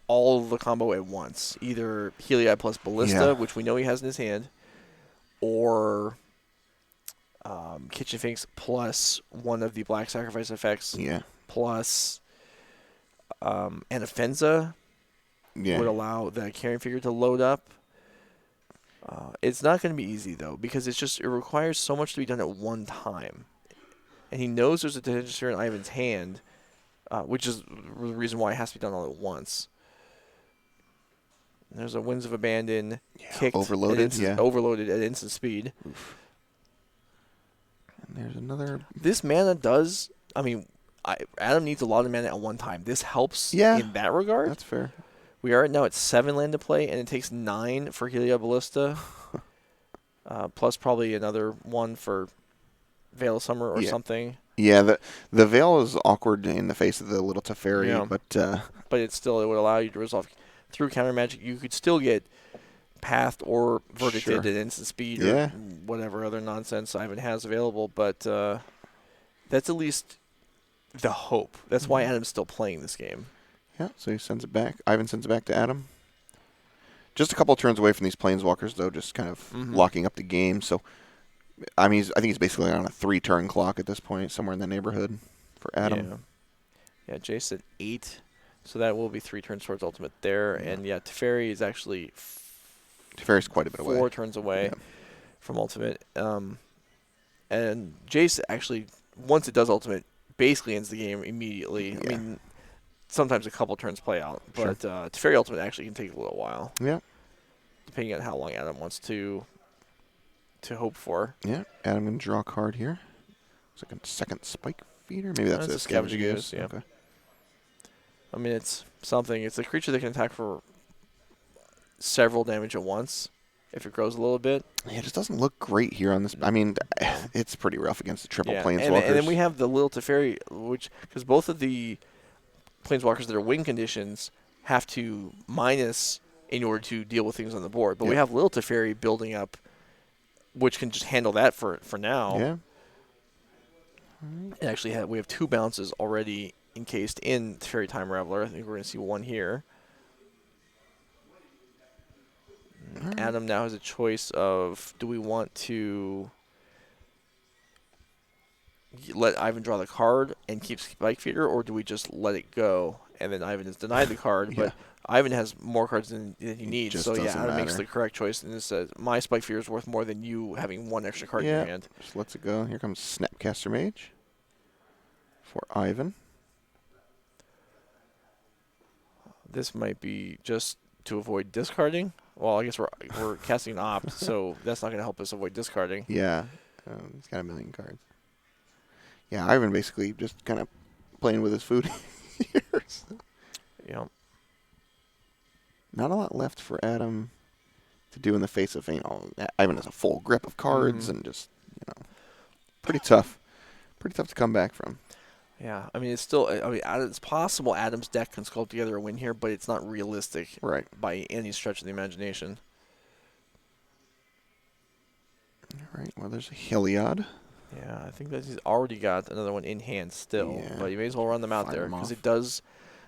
S2: all of the combo at once. Either Heliod plus Ballista, which we know he has in his hand, or Kitchen Finks plus one of the Black Sacrifice effects
S1: Yeah.
S2: plus Anafenza
S1: Yeah.
S2: would allow the carrying figure to load up. It's not going to be easy, though, because it requires so much to be done at one time. And he knows there's a detention sphere in Ivan's hand, which is the reason why it has to be done all at once. There's a Winds of Abandon, kicked,
S1: overloaded,
S2: overloaded at instant speed.
S1: Oof. And there's another.
S2: This mana does, Adam needs a lot of mana at one time. This helps in that regard.
S1: That's fair.
S2: We are now at 7 land to play, and it takes 9 for Helia Ballista, plus probably another 1 for Veil of Summer or something.
S1: Yeah, the Veil is awkward in the face of the little Teferi,
S2: but it would allow you to resolve through counter magic. You could still get pathed or verdicted at instant speed or whatever other nonsense Ivan has available, but that's at least the hope. That's why Adam's still playing this game.
S1: Yeah, so he sends it back. Ivan sends it back to Adam. Just a couple of turns away from these Planeswalkers, though, just kind of locking up the game. So, I think he's basically on a 3-turn clock at this point, somewhere in that neighborhood for Adam.
S2: Yeah, Jace at 8, so that will be 3 turns towards ultimate there. Yeah. And, Teferi is actually
S1: Teferi's quite a bit away.
S2: 4 turns away from ultimate. And Jace actually, once it does ultimate, basically ends the game immediately. Yeah. I mean, sometimes a couple turns play out, but Teferi ultimate actually can take a little while.
S1: Yeah.
S2: Depending on how long Adam wants to hope for.
S1: Yeah, Adam can draw a card here. It's like a second Spike Feeder. Maybe that's a Scavenging Ooze.
S2: Yeah.
S1: Okay.
S2: I mean, it's something. It's a creature that can attack for several damage at once if it grows a little bit.
S1: Yeah, it just doesn't look great here on this. I mean, it's pretty rough against the triple Planeswalkers.
S2: And then we have the little Teferi, because both of the Planeswalkers that are win conditions have to minus in order to deal with things on the board. But we have little Teferi building up, which can just handle that for now.
S1: Yeah.
S2: And actually, we have 2 bounces already encased in Teferi Time Raveler. I think we're going to see 1 here. Adam now has a choice of, do we want to let Ivan draw the card and keep Spike Feeder, or do we just let it go? And then Ivan is denied the card, but Ivan has more cards than he needs. So, Adam makes the correct choice. And this says, my Spike Feeder is worth more than you having 1 extra card in your hand.
S1: Just lets it go. Here comes Snapcaster Mage for Ivan.
S2: This might be just to avoid discarding. Well, I guess we're casting an opt, so that's not going to help us avoid discarding.
S1: Yeah. He's got a million cards. Yeah, Ivan basically just kind of playing with his food here.
S2: Yeah.
S1: Not a lot left for Adam to do in the face of, Ivan has a full grip of cards and just, pretty tough. Pretty tough to come back from.
S2: Yeah, I mean, it's still, it's possible Adam's deck can sculpt together a win here, but it's not realistic by any stretch of the imagination.
S1: All right, well, there's a Heliod.
S2: Yeah, I think that he's already got another one in hand still, but you may as well run them out there because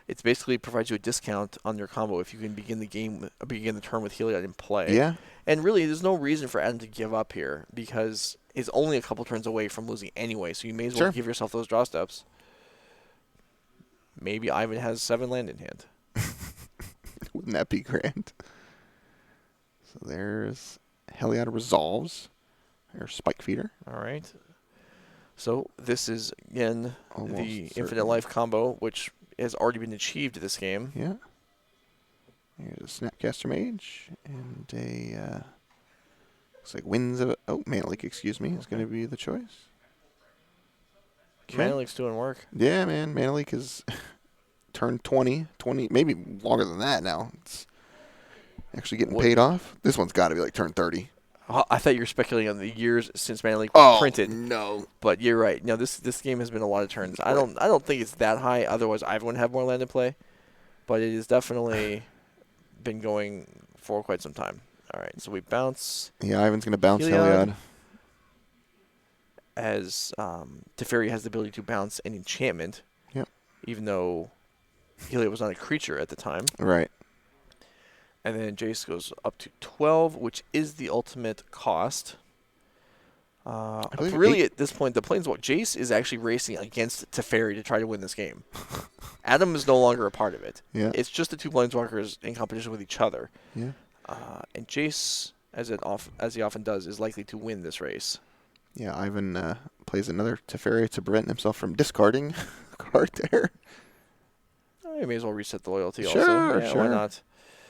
S2: it basically provides you a discount on your combo if you can begin the turn with Heliod in play.
S1: Yeah.
S2: And really, there's no reason for Adam to give up here because he's only a couple turns away from losing anyway, so you may as well give yourself those draw steps. Maybe Ivan has 7 land in hand.
S1: Wouldn't that be grand? So there's Heliod Resolves. There's Spike Feeder.
S2: All right. So this is, again, the Infinite Life combo, which has already been achieved this game.
S1: Yeah. Here's a Snapcaster Mage and a looks like Winds of Mana Leak, excuse me, is going to be the choice.
S2: Mana Leak's doing work.
S1: Yeah, man. Mana Leak is turned 20, maybe longer than that now. It's actually getting paid off. This one's got to be like turn 30.
S2: I thought you were speculating on the years since Mana Leak was printed.
S1: No.
S2: But you're right. No, this game has been a lot of turns. I don't think it's that high. Otherwise, Ivan would have more land to play. But it has definitely been going for quite some time. All right, so we bounce.
S1: Yeah, Ivan's going to bounce Heliod.
S2: As Teferi has the ability to bounce an enchantment.
S1: Yep.
S2: Even though Heliod was not a creature at the time.
S1: Right.
S2: And then Jace goes up to 12, which is the ultimate cost. Really, at this point, the Planeswalker Jace is actually racing against Teferi to try to win this game. Adam is no longer a part of it.
S1: Yeah.
S2: It's just the two Planeswalkers in competition with each other.
S1: Yeah.
S2: And Jace, as he often does, is likely to win this race.
S1: Yeah, Ivan plays another Teferi to prevent himself from discarding a card there.
S2: You may as well reset the loyalty also.
S1: Sure,
S2: Yeah,
S1: sure.
S2: why not?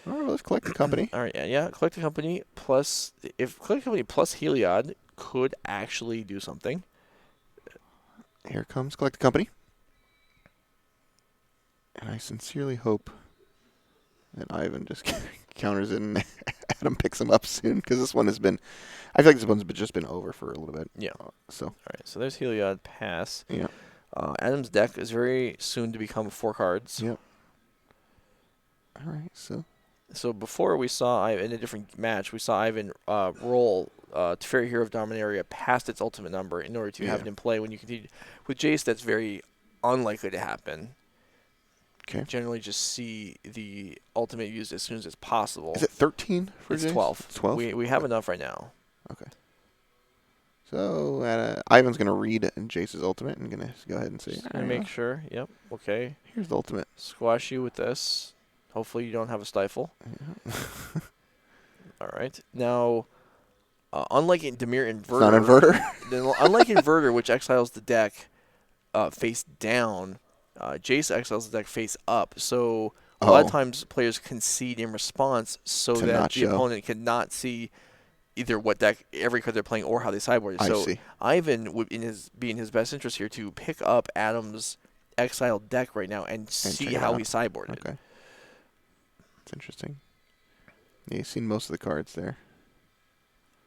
S1: All right, let's collect the company.
S2: All right, yeah. Collect the company plus Heliod could actually do something.
S1: Here comes collect the company. And I sincerely hope that Ivan just counters it and Adam picks him up soon, because this one has been, I feel like this one's just been over for a little bit.
S2: Yeah.
S1: So.
S2: All right, so there's Heliod pass.
S1: Yeah.
S2: Adam's deck is very soon to become 4 cards.
S1: Yep. All right,
S2: So before we saw in a different match, we saw Ivan roll Teferi Hero of Dominaria past its ultimate number in order to have it in play. When you continue with Jace, that's very unlikely to happen.
S1: Okay.
S2: Generally, just see the ultimate used as soon as it's possible.
S1: Is it 13 for
S2: It's
S1: Jace?
S2: 12.
S1: It's 12?
S2: We have enough right now.
S1: Okay. So Ivan's going to read Jace's ultimate and going to go ahead and say,
S2: Just gonna make sure. Yep. Okay.
S1: Here's the ultimate.
S2: Squash you with this. Hopefully you don't have a stifle.
S1: Yeah.
S2: All right. Now, unlike in Dimir Inverter,
S1: It's not Inverter?
S2: unlike Inverter, which exiles the deck face down, Jace exiles the deck face up. So a lot of times players concede in response so that the opponent cannot see either what deck, every card they're playing, or how they sideboard. So Ivan would be in his best interest here to pick up Adam's exiled deck right now and see how he sideboarded.
S1: Okay. That's interesting. Yeah, you've seen most of the cards there.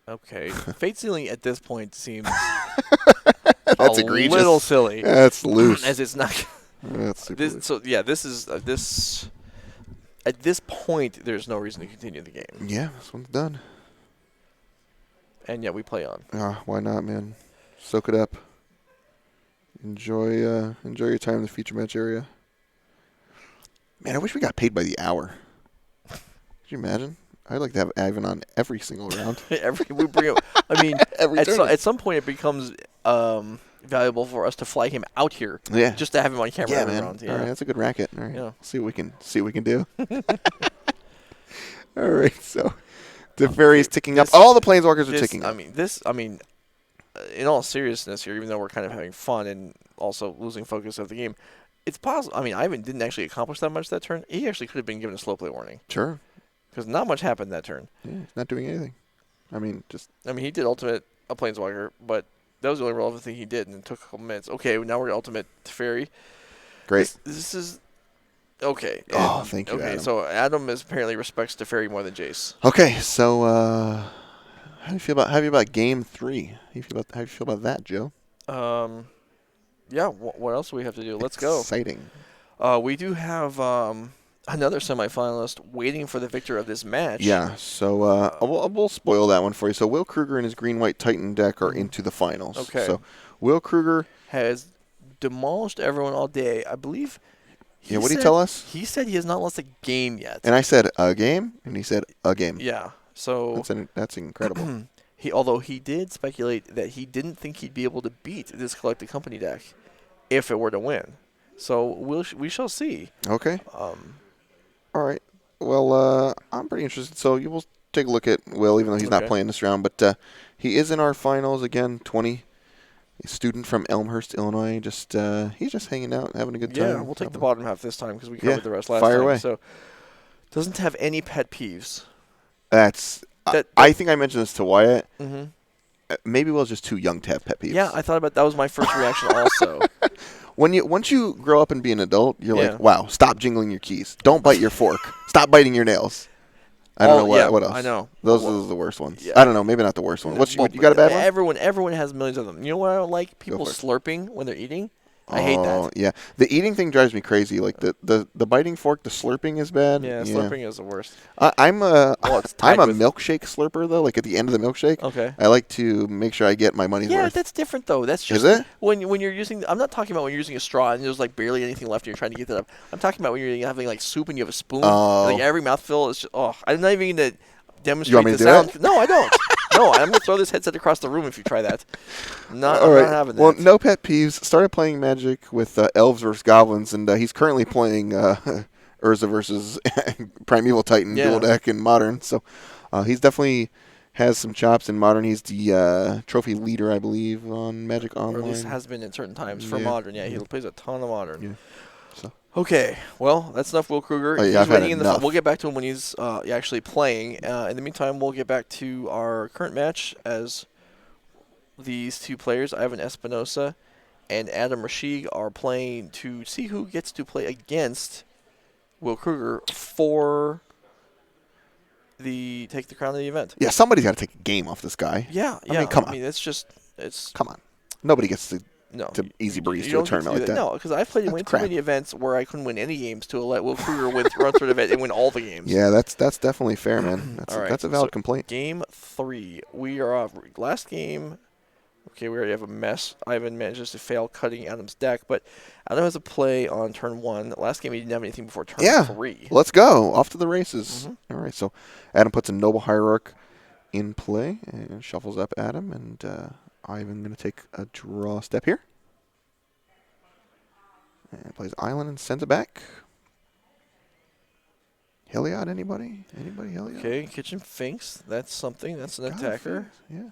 S2: Okay. Fate Sealing at this point seems
S1: That's egregious.
S2: A little silly.
S1: That's loose.
S2: As it's not.
S1: That's super loose.
S2: So yeah, this is this. At this point, there's no reason to continue the game.
S1: Yeah, this one's done.
S2: And yet we play on.
S1: Why not, man? Soak it up. Enjoy your time in the feature match area. Man, I wish we got paid by the hour. Could you imagine? I'd like to have Ivan on every single round.
S2: We bring him. I mean, at some point it becomes valuable for us to fly him out here.
S1: Yeah.
S2: Just to have him on camera every
S1: man.
S2: round. Yeah.
S1: All right, that's a good racket. All right.
S2: Yeah.
S1: See what we can do. All right, so the fairy's ticking up. All the planeswalkers are ticking up.
S2: I mean, in all seriousness here, even though we're kind of having fun and also losing focus of the game, it's possible. I mean, Ivan didn't actually accomplish that much that turn. He actually could have been given a slow play warning.
S1: Sure.
S2: Because not much happened that turn.
S1: Yeah, he's not doing anything.
S2: He did ultimate a planeswalker, but that was the only relevant thing he did, and it took a couple minutes. Okay, now we're ultimate Teferi.
S1: Great.
S2: This is okay.
S1: Oh, thank you,
S2: Okay,
S1: Adam.
S2: so Adam apparently respects Teferi more than Jace.
S1: Okay, so how do you feel about game 3? How do you feel about that, Joe?
S2: Yeah. What else do we have to do? Let's go.
S1: Exciting.
S2: We do have another semifinalist waiting for the victor of this match.
S1: Yeah, so we'll spoil that one for you. So Will Kruger and his Green-White Titan deck are into the finals.
S2: Okay.
S1: So Will Kruger
S2: has demolished everyone all day. I believe.
S1: Yeah, what did he tell us?
S2: He said he has not lost a game yet.
S1: And I said a game, and he said a game.
S2: Yeah, so
S1: that's incredible.
S2: Although he did speculate that he didn't think he'd be able to beat this collected company deck if it were to win. So we shall see.
S1: Okay. All right. Well, I'm pretty interested. So you will take a look at Will, even though he's not playing this round. But he is in our finals again. 20, a student from Elmhurst, Illinois. He's just hanging out, having a good time.
S2: Yeah, we'll take the bottom half this time because we covered the rest last
S1: fire
S2: time.
S1: Away.
S2: So doesn't have any pet peeves.
S1: I think I mentioned this to Wyatt.
S2: Mm-hmm.
S1: Maybe Will's just too young to have pet peeves.
S2: Yeah, I thought about that. Was my first reaction also.
S1: Once you grow up and be an adult, you're like, wow, stop jingling your keys. Don't bite your fork. Stop biting your nails. I don't know what else.
S2: I know.
S1: Those are the worst ones.
S2: Yeah.
S1: I don't know. Maybe not the worst one. You got a bad one?
S2: Everyone has millions of them. You know what I don't like? People slurping when they're eating. I hate that.
S1: Oh, yeah. The eating thing drives me crazy. Like the biting fork, the slurping is bad.
S2: Yeah, slurping is the worst.
S1: I'm a milkshake slurper, though, like at the end of the milkshake.
S2: Okay.
S1: I like to make sure I get my money's worth.
S2: Yeah, that's different, though. That's just
S1: is it?
S2: When you're using – I'm not talking about when you're using a straw and there's like barely anything left and you're trying to get that up. I'm talking about when you're having like soup and you have a spoon.
S1: Oh.
S2: And, like every mouthful is just – I'm not even going to demonstrate
S1: you want me
S2: the
S1: to
S2: sound.
S1: do it?
S2: No, I don't. No, I'm gonna throw this headset across the room if you try that.
S1: All
S2: I'm
S1: right.
S2: not having that.
S1: Well, no pet peeves. Started playing Magic with elves versus goblins, and he's currently playing Urza versus Primeval Titan dual
S2: Yeah.
S1: deck in Modern. So he's definitely has some chops in Modern. He's the trophy leader, I believe, on Magic Online.
S2: Or at least has been at certain times for
S1: Yeah,
S2: Modern. Yeah,
S1: yeah.
S2: he plays a ton of Modern.
S1: Yeah. So.
S2: Okay, well, that's enough Will Kruger.
S1: Oh, yeah,
S2: He's
S1: I've had
S2: waiting
S1: enough.
S2: We'll get back to him when he's actually playing. In the meantime, we'll get back to our current match as these two players, Ivan Espinosa and Adam Rashid, are playing to see who gets to play against Will Kruger for the Take the Crown of the event.
S1: Yeah, somebody's got to take a game off this guy.
S2: Yeah,
S1: I mean, come on.
S2: I mean, it's
S1: Come on. Nobody gets to
S2: no
S1: easy breeze
S2: you
S1: to a
S2: don't get
S1: tournament
S2: do
S1: like that.
S2: No, because I've played in
S1: That's
S2: too
S1: crap.
S2: many events where I couldn't win any games to let Will Kruger run through the event and win all the games.
S1: Yeah, that's definitely fair, man.
S2: All right,
S1: That's a valid
S2: so
S1: complaint.
S2: Game 3. We are off. Last game. Okay, we already have a mess. Ivan manages to fail cutting Adam's deck, but Adam has a play on turn 1. Last game he didn't have anything before turn 3.
S1: Let's go. Off to the races.
S2: Mm-hmm.
S1: All right, so Adam puts a Noble Hierarch in play and shuffles up Adam, and Ivan going to take a draw step here. And plays Island and sends it back. Heliod, anybody? Anybody Heliod?
S2: Okay, Kitchen Finks. That's something. That's an attacker.
S1: Yeah.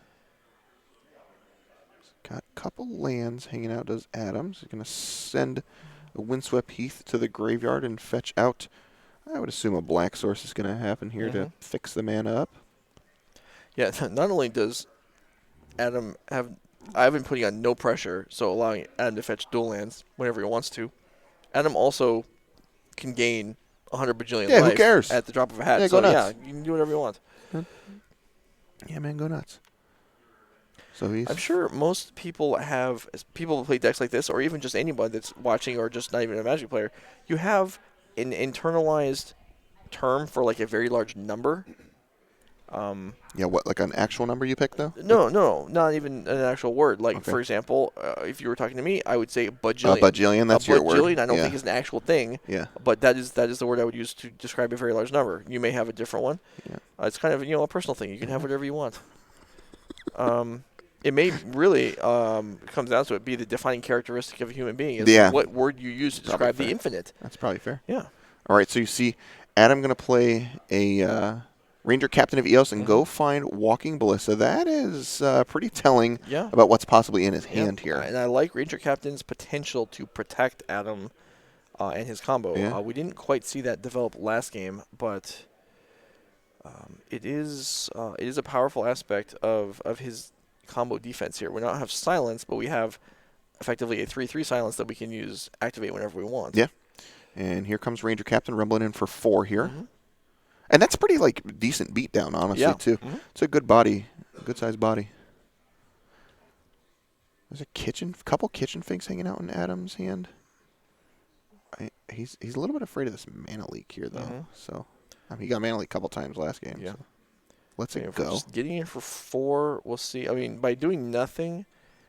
S1: Got a couple lands hanging out, does Adams. He's going to send a Windswept Heath to the graveyard and fetch out, I would assume a black source is going to happen here to fix the mana up.
S2: Yeah, not only does Adam have Ivan putting on no pressure, so allowing Adam to fetch dual lands whenever he wants to, Adam also can gain 100 bajillion
S1: Yeah,
S2: life
S1: who cares?
S2: at the drop of a hat.
S1: Yeah,
S2: so
S1: go nuts.
S2: yeah, you can do whatever you want.
S1: Yeah, man, go nuts. So he's
S2: I'm sure most people who play decks like this, or even just anybody that's watching, or just not even a Magic player, you have an internalized term for like a very large number.
S1: Yeah, what, like an actual number you pick, though?
S2: No, not even an actual word. Like,
S1: Okay.
S2: for example, if you were talking to me, I would say bajillion.
S1: Bajillion, that's your word.
S2: Bajillion, I don't
S1: Yeah.
S2: think is an actual thing.
S1: Yeah.
S2: But that is the word I would use to describe a very large number. You may have a different one.
S1: Yeah.
S2: It's kind of a personal thing. You can have whatever you want. It may really comes down to it be the defining characteristic of a human being. Is what word you use to describe the infinite.
S1: That's probably fair.
S2: Yeah.
S1: All right, so you see Adam going to play a Ranger Captain of Eos and go find Walking Ballista. That is pretty telling about what's possibly in his hand here.
S2: And I like Ranger Captain's potential to protect Adam and his combo.
S1: Yeah.
S2: We didn't quite see that develop last game, but it is a powerful aspect of his combo defense here. We don't have silence, but we have effectively a 3/3 silence that we can activate whenever we want.
S1: Yeah. And here comes Ranger Captain rumbling in for 4 here. And that's pretty decent beatdown, honestly, too. It's a good body, a good sized body. There's a couple kitchen finks hanging out in Adam's hand. He's a little bit afraid of this mana leak here, though. So he got mana leak a couple times last game.
S2: Yeah.
S1: So let's
S2: If
S1: go.
S2: we're just getting in for 4, we'll see. I mean, by doing nothing,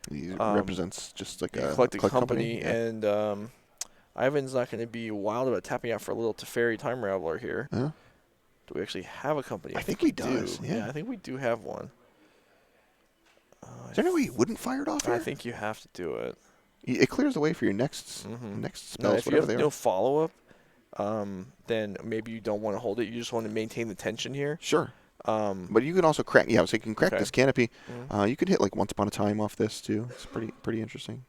S1: He represents just like a
S2: collected
S1: collect
S2: company,
S1: yeah.
S2: and Ivan's not going to be wild about tapping out for a little Teferi Time Raveler here.
S1: Huh?
S2: Do we actually have a company?
S1: I think we
S2: do.
S1: do. Yeah.
S2: I think we do have one.
S1: Is there any way he wouldn't fire it off here?
S2: I think you have to do it.
S1: It clears the way for your next spells,
S2: Now, if you
S1: whatever
S2: have
S1: they
S2: no
S1: are.
S2: follow-up, then maybe you don't want to hold it. You just want to maintain the tension here.
S1: Sure. But you can also crack. Yeah, so you can crack
S2: Okay.
S1: this canopy. You could hit Once Upon a Time off this too. It's pretty interesting.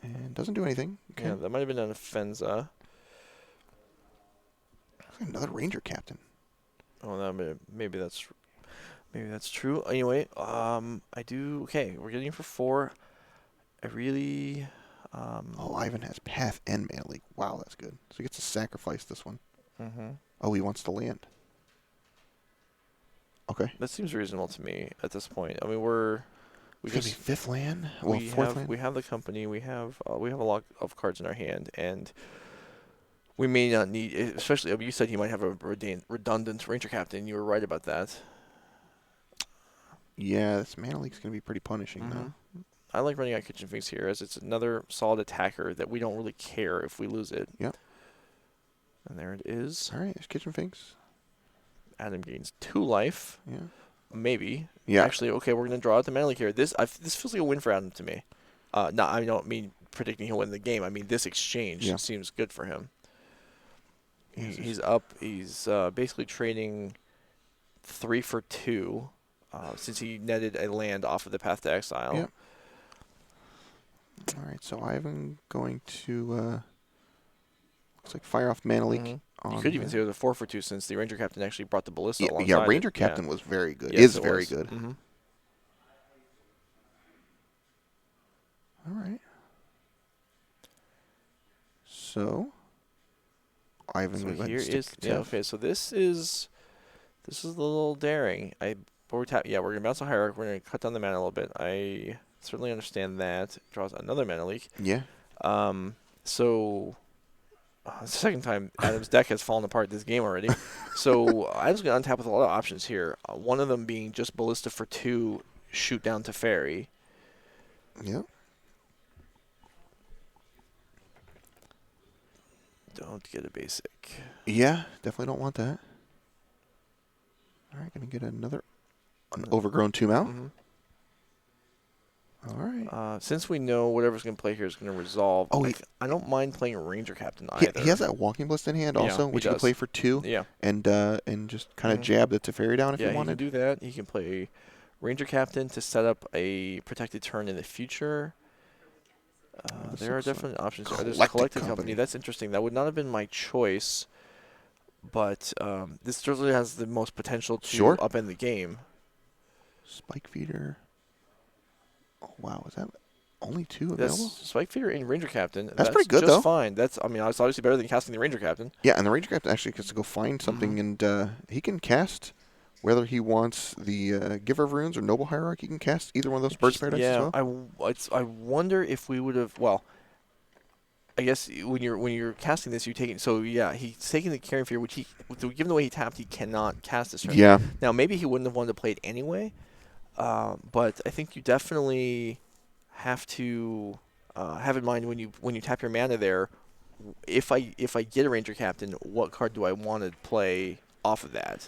S1: And doesn't do anything. Okay.
S2: Yeah, that might have been an Offenza.
S1: Another Ranger Captain.
S2: Oh, maybe that's true. Anyway, I do. Okay, we're getting for 4. I really.
S1: Ivan has Path and Mana Leak. Wow, that's good. So he gets to sacrifice this one. Oh, he wants to land. Okay.
S2: That seems reasonable to me at this point. I mean,
S1: It's gonna be 5th land. Well, 4th land.
S2: we have the company. We have a lot of cards in our hand, and we may not need. Especially, you said he might have a redundant Ranger Captain. You were right about that.
S1: Yeah, this Mana Leak's gonna be pretty punishing though.
S2: I like running out Kitchen Finks here, as it's another solid attacker that we don't really care if we lose it.
S1: Yep.
S2: And there it is.
S1: All right, there's Kitchen Finks.
S2: Adam gains 2 life.
S1: Yeah.
S2: maybe.
S1: Yeah.
S2: Actually, okay, we're going to draw out the mana leak here. This feels like a win for Adam to me. I don't mean predicting he'll win the game. I mean this exchange
S1: Yeah.
S2: seems good for him.
S1: Yes,
S2: He's up. He's basically trading 3 for 2 since he netted a land off of the Path to Exile.
S1: Yep. All right, so I'm going to looks like fire off mana leak.
S2: You could even say it was a 4 for 2 since the Ranger Captain actually brought the Ballista alongside.
S1: Yeah, Ranger
S2: it.
S1: Captain was very good.
S2: Yes,
S1: is very good.
S2: Mm-hmm.
S1: All right. So Ivan,
S2: So
S1: we
S2: here is okay. So this is a little daring. We're gonna bounce a hierarchy. We're gonna cut down the mana a little bit. I certainly understand that. Draws another mana leak.
S1: Yeah.
S2: So the second time Adam's deck has fallen apart this game already. So I was gonna untap with a lot of options here. One of them being just Ballista for 2, shoot down to Fairy.
S1: Yeah.
S2: Don't get a basic.
S1: Yeah, definitely don't want that. All right, gonna get an overgrown 2-out.
S2: Mm-hmm.
S1: All right.
S2: Since we know whatever's going to play here is going to resolve, I don't mind playing Ranger Captain either.
S1: He has that Walking Ballista in hand also, which he can play for 2.
S2: Yeah.
S1: And just kind of jab the Teferi down if he wanted.
S2: Yeah, he can do that. He can play Ranger Captain to set up a protected turn in the future. There are definitely options. There's a Collective Company. That's interesting. That would not have been my choice, but this certainly has the most potential to upend the game.
S1: Spike Feeder. Oh, wow. Is that only 2 available?
S2: That's Spike Feeder and Ranger Captain.
S1: That's pretty good, though.
S2: Fine. It's obviously better than casting the Ranger Captain.
S1: Yeah, and the Ranger Captain actually gets to go find something, and he can cast whether he wants the Giver of Runes or Noble Hierarchy. He can cast either one of those Birds of Paradise as well.
S2: I wonder if we would have. Well, I guess when you're casting this, you're taking. So yeah, he's taking the Carrion Fear, which given the way he tapped, he cannot cast this turn.
S1: Yeah.
S2: Now maybe he wouldn't have wanted to play it anyway, but I think you definitely have to have in mind when you tap your mana there. If I get a Ranger Captain, what card do I want to play off of that?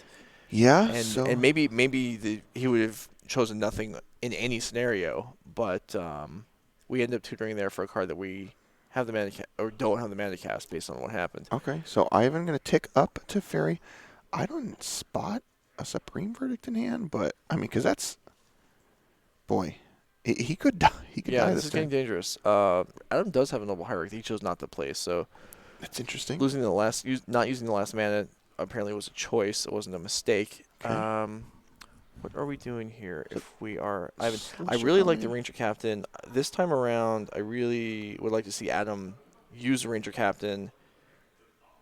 S1: Yeah,
S2: and maybe he would have chosen nothing in any scenario, but we end up tutoring there for a card that we have the mana or don't have the mana to cast based on what happened.
S1: Okay, so Ivan going to tick up to Fairy. I don't spot a Supreme Verdict in hand, but I mean, because that's he could die. He could die.
S2: Yeah, this is getting dangerous. Adam does have a Noble Hierarchy. He chose not to play, so
S1: that's interesting.
S2: Not using the last mana apparently was a choice. It wasn't a mistake.
S1: Okay.
S2: What are we doing here? If we are, I really like the Ranger Captain. This time around, I really would like to see Adam use the Ranger Captain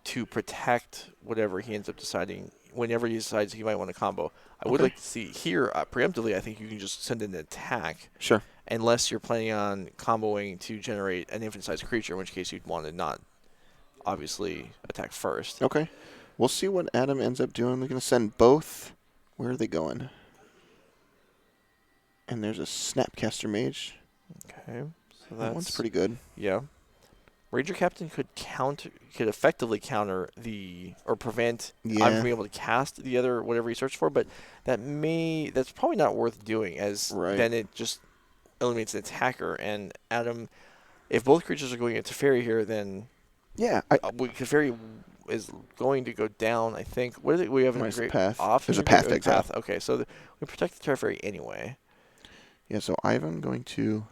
S2: to protect whatever he ends up deciding. Whenever he decides he might want to combo, I would like to see here preemptively. I think you can just send an attack.
S1: Sure.
S2: Unless you're planning on comboing to generate an infinite-sized creature, in which case you'd want to not obviously attack first.
S1: Okay. We'll see what Adam ends up doing. They're going to send both. Where are they going? And there's a Snapcaster Mage.
S2: Okay. So
S1: that one's pretty good.
S2: Yeah. Ranger Captain could effectively counter or prevent Ivan from being able to cast the other whatever he searched for, but that's probably not worth doing, as then it just eliminates an attacker. And Adam, if both creatures are going into Teferi here, then Teferi is going to go down. I think. What is it? We have a great
S1: path. There's a path to exile.
S2: Okay, so we protect the Teferi anyway.
S1: Yeah. So Ivan going to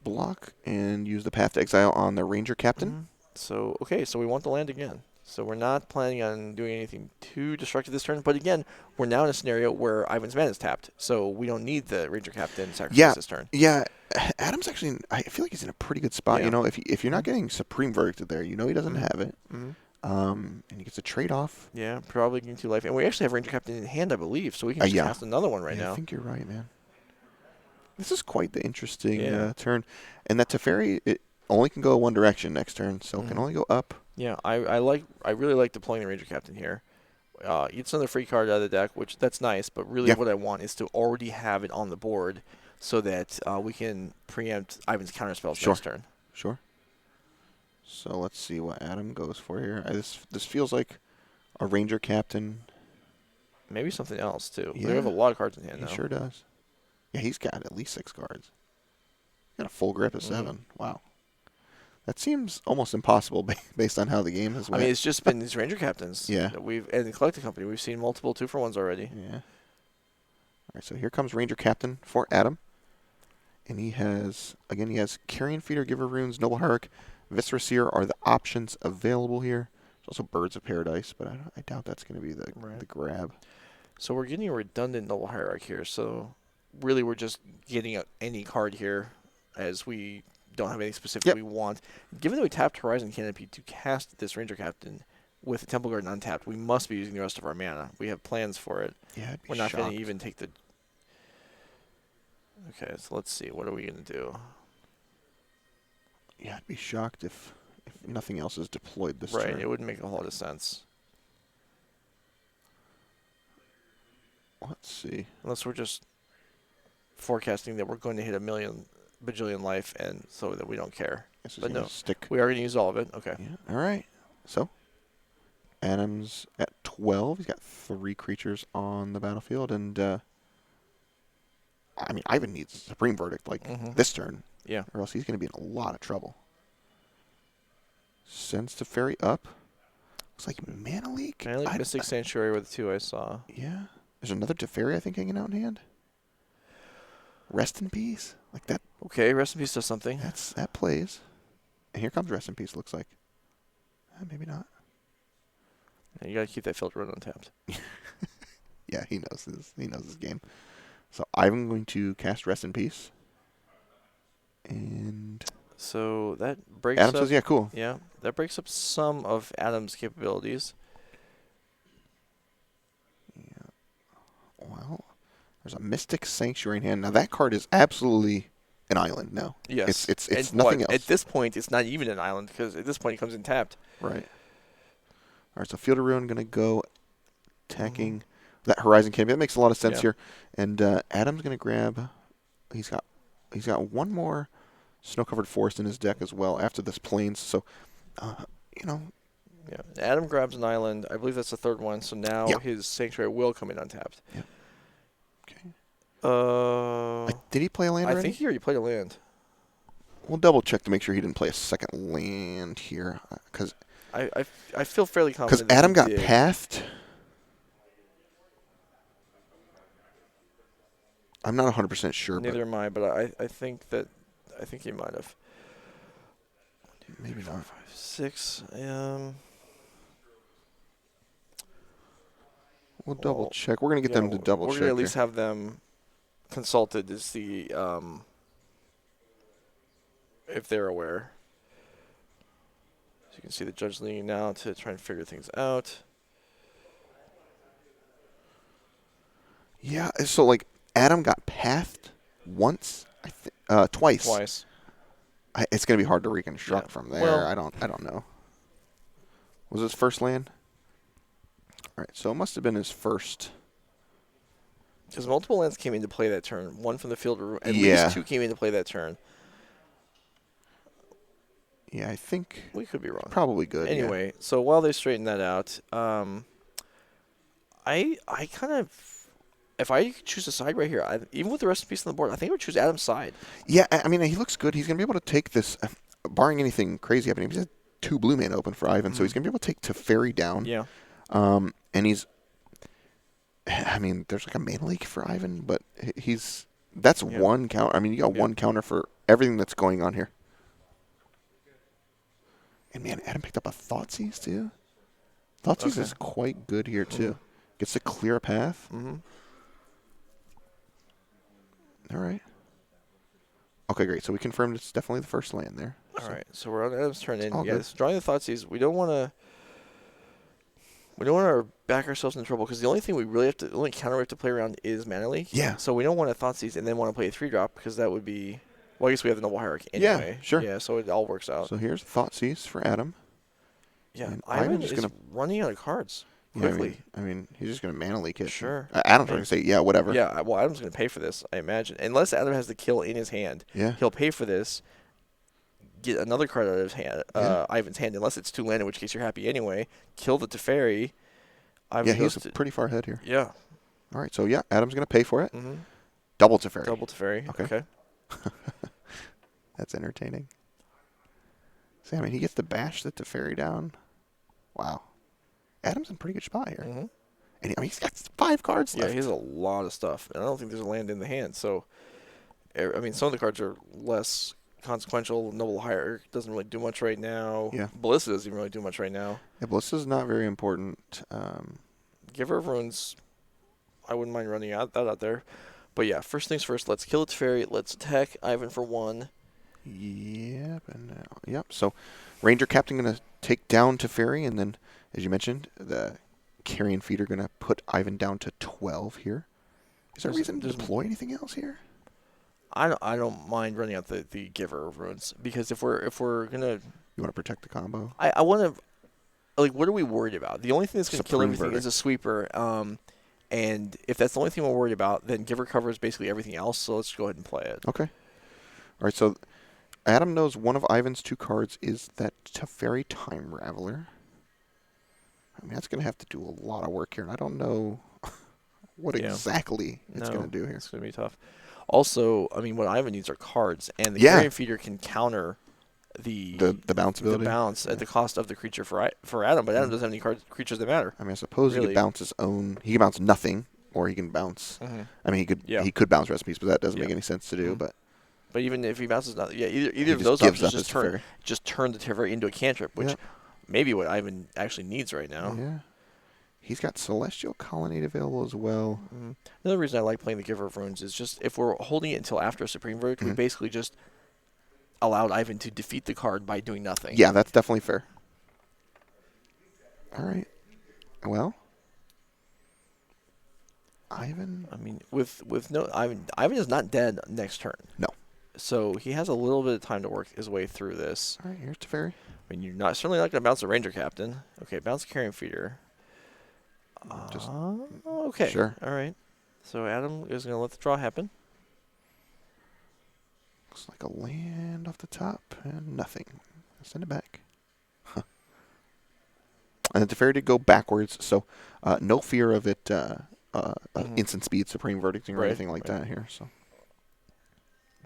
S1: block and use the Path to Exile on the Ranger Captain.
S2: So we want the land again. So we're not planning on doing anything too destructive this turn. But again, we're now in a scenario where Ivan's mana is tapped, so we don't need the Ranger Captain sacrifice this turn.
S1: Yeah, Adam's actually. I feel like he's in a pretty good spot. Yeah. You know, if you're not getting Supreme Verdict there, you know he doesn't have it. And he gets a trade off.
S2: Yeah, probably getting 2 life, and we actually have Ranger Captain in hand, I believe, so we can just cast another one now.
S1: I think you're right, man. This is quite the interesting turn. And that Teferi, it only can go one direction next turn, so it can only go up.
S2: Yeah, I really like deploying the Ranger Captain here. It's another free card out of the deck, which that's nice, but really what I want is to already have it on the board so that we can preempt Ivan's counterspells next turn.
S1: Sure. So let's see what Adam goes for here. This feels like a Ranger Captain
S2: Maybe something else, too.
S1: Yeah.
S2: They have a lot of cards in hand
S1: He
S2: now.
S1: sure does. Yeah, he's got at least 6 cards. Got a full grip of 7.
S2: Mm-hmm.
S1: Wow. That seems almost impossible based on how the game has
S2: I
S1: went.
S2: mean, it's just been these Ranger captains.
S1: Yeah.
S2: That and the collecting company, we've seen multiple 2-for-1s already.
S1: Yeah. All right, so here comes Ranger Captain for Adam. And he has Carrion Feeder, Giver Runes, Noble Hierarch, Viscera Seer are the options available here. There's also Birds of Paradise, but I doubt that's going to be the grab.
S2: So we're getting a redundant Noble Hierarch here. So really we're just getting any card here as we don't have anything specific we want. Given that we tapped Horizon Canopy to cast this Ranger Captain with the Temple Garden untapped, we must be using the rest of our mana. We have plans for it.
S1: Yeah,
S2: we're not going to even take the... Okay, so let's see. What are we going to do?
S1: Yeah, I'd be shocked if nothing else is deployed this
S2: turn.
S1: turn.
S2: Right, it wouldn't make a whole lot of sense.
S1: Let's see.
S2: Unless we're just forecasting that we're going to hit a million bajillion life, and so that we don't care. But no, we are going to use all of it. Okay.
S1: Yeah. All right. So, Adam's at 12. He's got 3 creatures on the battlefield, and I mean, Ivan needs Supreme Verdict this turn.
S2: Yeah.
S1: Or else he's going to be in a lot of trouble. Sends Teferi up. Looks like Mana Leak.
S2: Mana Leak, Mystic Sanctuary were the 2 I saw.
S1: Yeah. There's another Teferi, I think, hanging out in hand. Rest in Peace. Like that.
S2: Okay, Rest in Peace does something.
S1: That plays. And here comes Rest in Peace, looks like. Maybe not.
S2: Yeah, you got to keep that filter run untapped.
S1: Yeah, he knows his game. So I'm going to cast Rest in Peace. And
S2: so that breaks
S1: Adam
S2: up...
S1: says, yeah, cool.
S2: Yeah, that breaks up some of Adam's capabilities.
S1: Yeah. Well, there's a Mystic Sanctuary in hand. Now, that card is absolutely an island now.
S2: Yes.
S1: It's nothing else.
S2: At this point, it's not even an island, because at this point, it comes in tapped.
S1: Right. All right, so Field of Ruin going to go attacking that Horizon Canopy. That makes a lot of sense here. And Adam's going to grab... He's got one more Snow-Covered Forest in his deck as well after this Plains. So,
S2: Yeah, Adam grabs an island. I believe that's the 3rd one. So now his Sanctuary will come in untapped.
S1: Yep. Okay. Did he play a land already?
S2: I think he already played a land.
S1: We'll double check to make sure he didn't play a second land here, because
S2: I feel fairly confident.
S1: Because Adam got pathed. I'm not 100% sure.
S2: Neither am I, but I think he might have.
S1: Maybe
S2: 4,
S1: not.
S2: 5, 6.
S1: We'll double check. We're gonna get them to double check.
S2: We're gonna at least have them consulted to see if they're aware. So you can see the judge leaning now to try and figure things out.
S1: Yeah. So like Adam got pathed once, twice.
S2: Twice.
S1: It's gonna be hard to reconstruct from there.
S2: Well,
S1: I don't know. Was his first land? All right, so it must have been his first.
S2: Because multiple lands came into play that turn. One from the field, at least 2 came into play that turn.
S1: Yeah, I think
S2: we could be wrong.
S1: Probably good.
S2: Anyway, so while they straighten that out, I kind of, if I choose a side right here, even with the rest of the piece on the board, I think I would choose Adam's side.
S1: Yeah, I mean he looks good. He's gonna be able to take this, barring anything crazy happening. He's got 2 blue mana open for Ivan, so he's gonna be able to take Teferi down.
S2: Yeah.
S1: And there's like a mana leak for Ivan, but that's one counter. I mean, you got one counter for everything that's going on here. And man, Adam picked up a Thoughtseize too. Thoughtseize is quite good here too. Gets to clear a path. All right. Okay, great. So we confirmed it's definitely the first land there.
S2: All right. So we're on Adam's turn in.
S1: Good.
S2: So drawing the Thoughtseize, we don't want to back ourselves into trouble, because the only thing we really have to, the only counter we have to play around is Mana Leak.
S1: Yeah.
S2: So we don't want to Thoughtseize and then want to play a 3-drop, because that would be, well, I guess we have the Noble Hierarch anyway.
S1: Yeah, sure.
S2: Yeah, so it all works out.
S1: So here's Thoughtseize for Adam.
S2: Yeah,
S1: and
S2: Ivan is running out of cards quickly.
S1: I mean, he's just going to Mana Leak it.
S2: Sure.
S1: Adam's going to say, yeah, whatever.
S2: Yeah, well, Adam's going to pay for this, I imagine. Unless Adam has the kill in his hand.
S1: Yeah.
S2: He'll pay for this, get another card out of his hand, Ivan's hand, unless it's 2 land, in which case you're happy anyway. Kill the Teferi. Ivan
S1: he's
S2: goes to,
S1: pretty far ahead here.
S2: yeah.
S1: All right, so yeah, Adam's going to pay for it.
S2: Mm-hmm.
S1: Double Teferi.
S2: Double Teferi. Okay.
S1: That's entertaining. See, I mean, he gets to bash the Teferi down. Wow. Adam's in a pretty good spot here.
S2: Mm-hmm.
S1: And I mean, he's got 5 cards
S2: Yeah,
S1: left.
S2: he has a lot of stuff, and I don't think there's a land in the hand. So, I mean, some of the cards are less consequential. Noble Hierarch doesn't really do much right now.
S1: Yeah.
S2: Ballista doesn't even really do much right now.
S1: Yeah, Ballista's not very important.
S2: Giver of Runes, I wouldn't mind running that out there. But yeah, first things first, let's kill a Teferi. Let's attack Ivan for 1.
S1: Yep, and yep. So, Ranger Captain going to take down Teferi, and then, as you mentioned, the Carrion Feeder going to put Ivan down to 12 here. Is there a reason to deploy anything else here?
S2: I don't mind running out the Giver of Runes, because if we're gonna,
S1: You want to protect the combo?
S2: I want to, like, what are we worried about? The only thing that's gonna kill everything
S1: Verdict.
S2: is a sweeper. And if that's the only thing we're worried about, then Giver covers basically everything else. So let's go ahead and play it.
S1: Okay. All right. So Adam knows one of Ivan's 2 cards is that Teferi Time Raveler. I mean, that's going to have to do a lot of work here, and I don't know what exactly it's going to do here.
S2: It's going to be tough. Also, I mean, what Ivan needs are cards, and the
S1: Yeah.
S2: Carrion Feeder can counter the
S1: bounce ability.
S2: The bounce at the cost of the creature for Adam, but Adam doesn't have any creatures that matter.
S1: I mean, I suppose he could bounce his own. He can bounce nothing, or he can bounce.
S2: Mm-hmm.
S1: I mean, he could bounce recipes, but that doesn't make any sense to do.
S2: Mm-hmm.
S1: But
S2: even if he bounces nothing, either of those
S1: gives
S2: options
S1: up
S2: just turn the Teferi into a cantrip, which may be what Ivan actually needs right now.
S1: Yeah. He's got Celestial Colonnade available as well.
S2: Mm-hmm. Another reason I like playing the Giver of Runes is just if we're holding it until after a Supreme Verdict, we basically just allowed Ivan to defeat the card by doing nothing.
S1: Yeah, that's definitely fair. All right. Well, Ivan.
S2: I mean, with no Ivan is not dead next turn.
S1: No.
S2: So he has a little bit of time to work his way through this.
S1: All right, here's Teferi.
S2: I mean, you're certainly not going to bounce the Ranger Captain. Okay, bounce Carrion Feeder. Okay.
S1: Sure.
S2: All right. So Adam is going to let the draw happen.
S1: Looks like a land off the top and nothing. Send it back. Huh. And the Teferi did go backwards, so no fear of it instant speed, Supreme Verdicting, or anything like that here. So.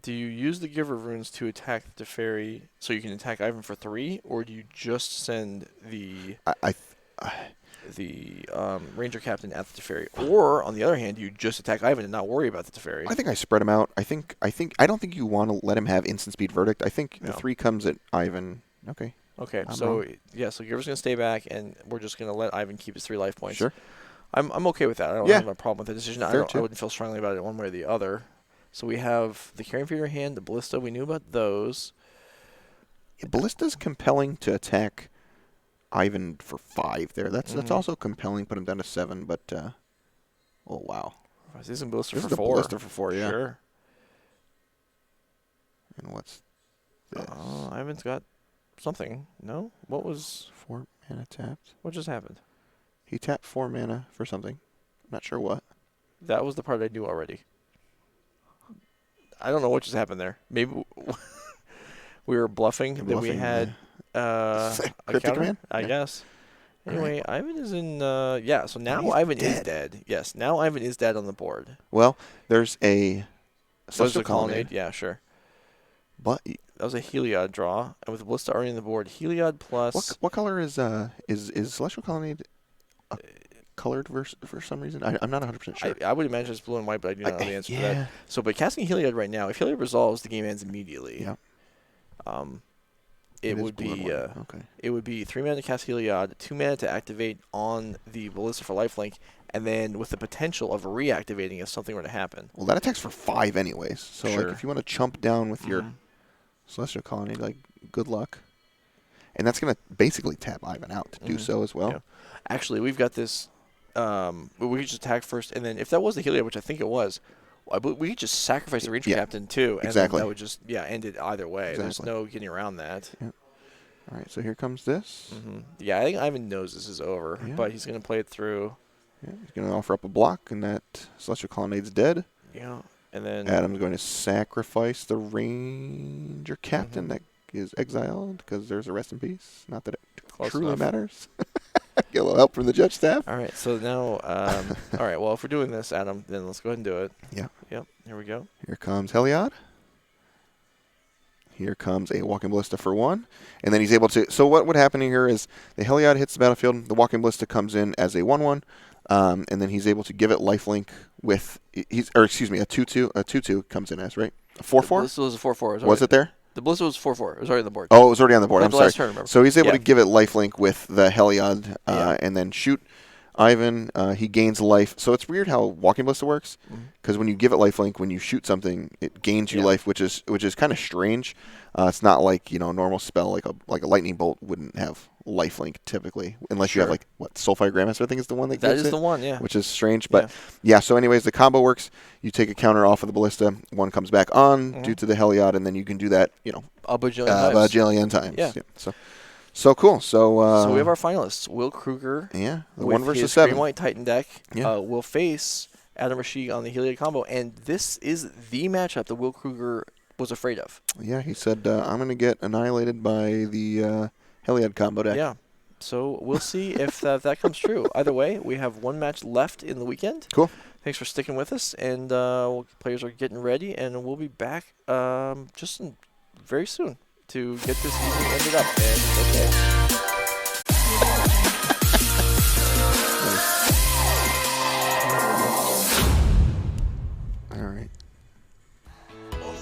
S2: Do you use the Giver of Runes to attack the Teferi so you can attack Ivan for 3, or do you just send the Ranger Captain at the Teferi? Or, on the other hand, you just attack Ivan and not worry about the Teferi?
S1: I think I spread him out. I don't think you want to let him have instant speed verdict. I think the 3 comes at Ivan. Okay.
S2: Okay,
S1: I'm
S2: so
S1: wrong.
S2: so Giver's gonna stay back, and we're just gonna let Ivan keep his 3 life points.
S1: Sure.
S2: I'm okay with that. I don't have a problem with the decision. I wouldn't feel strongly about it one way or the other. So we have the Carrion Feeder hand, the Ballista. We knew about those.
S1: Yeah, Ballista's compelling to attack Ivan for 5 there. That's also compelling. Put him down to 7, but oh wow.
S2: This is a Ballista
S1: This
S2: for
S1: is a
S2: 4.
S1: Ballista for 4, yeah.
S2: Sure.
S1: And what's this?
S2: Ivan's got something. No? What was...
S1: 4 mana tapped.
S2: What just happened?
S1: He tapped 4 mana for something. I'm not sure what.
S2: That was the part I knew already. I don't know what just happened there. Maybe we were bluffing that we had a counter,
S1: command?
S2: I guess. Anyway, Ivan is in... so now Ivan is dead. Yes, now Ivan is dead on the board.
S1: Well, there's a...
S2: Was a Colonnade? Yeah, sure.
S1: But...
S2: That was a Heliod draw, and with Ballista already on the board, Heliod plus...
S1: What color is Celestial Colonnade colored for some reason? I'm not 100% sure.
S2: I would imagine it's blue and white, but I do not know the answer to that. So, but casting Heliod right now, if Heliod resolves, the game ends immediately.
S1: Yeah.
S2: It would be 3 mana to cast Heliod, 2 mana to activate on the Ballista for lifelink, and then with the potential of reactivating if something were to happen.
S1: Well, that attacks for 5 anyways. So like if you want to chump down with your Celestial Colonnade, like good luck. And that's going to basically tap Ivan out to do so as well.
S2: Yeah. Actually, we've got this. We could just attack first, and then if that was the Heliod, which I think it was, we could just sacrifice the Ranger Captain too, and then that would just end it either way. There's no getting around that.
S1: Yeah. All right, so here comes this.
S2: Yeah, I think Ivan knows this is over, but he's going to play it through.
S1: Yeah, he's going to offer up a block, and that Celestial Colonnade's dead.
S2: Yeah, and then
S1: Adam's going to sacrifice the Ranger Captain that is exiled because there's a rest in peace. Not that it truly matters. Get a little help from the judge staff.
S2: All right, so now, all right, well, if we're doing this, Adam, then let's go ahead and do it.
S1: Yeah.
S2: Yep, here we go.
S1: Here comes Heliod. Here comes a Walking Ballista for 1. And then he's able to... So what would happen here is the Heliod hits the battlefield. The Walking Ballista comes in as a 1/1. And then he's able to give it lifelink with... a 2/2. A 2/2 comes in as, right? A 4/4?
S2: The Ballista was a 4/4.
S1: Was it there?
S2: The Ballista was 4/4. It was already on the board.
S1: Oh, it was already on the board.
S2: Like
S1: I'm
S2: the
S1: sorry.
S2: last turn, remember?
S1: So he's able to give it lifelink with the Heliod
S2: Yeah.
S1: and then shoot Ivan. He gains life. So it's weird how Walking Ballista works, because when you give it lifelink, when you shoot something, it gains you life, which is kind of strange. It's not like a normal spell like a lightning bolt wouldn't have lifelink typically, unless you have Soulfire Grandmaster. I think is the one that gives
S2: is
S1: it,
S2: the one, yeah.
S1: which is strange, but yeah. So anyways, the combo works. You take a counter off of the Ballista, one comes back on due to the Heliod, and then you can do that
S2: a bajillion
S1: times.
S2: Yeah.
S1: So cool. So
S2: we have our finalists. Will Kruger,
S1: the
S2: with
S1: 1 versus
S2: his
S1: 7
S2: Green White Titan deck,
S1: Yeah.
S2: will face Adam Rashid on the Heliod combo, and this is the matchup that Will Kruger was afraid of.
S1: Yeah, he said, I'm going to get annihilated by the Heliod combo deck.
S2: Yeah. So we'll see if that comes true. Either way, we have one match left in the weekend.
S1: Cool.
S2: Thanks for sticking with us, and players are getting ready, and we'll be back very soon to get this season ended up. And okay.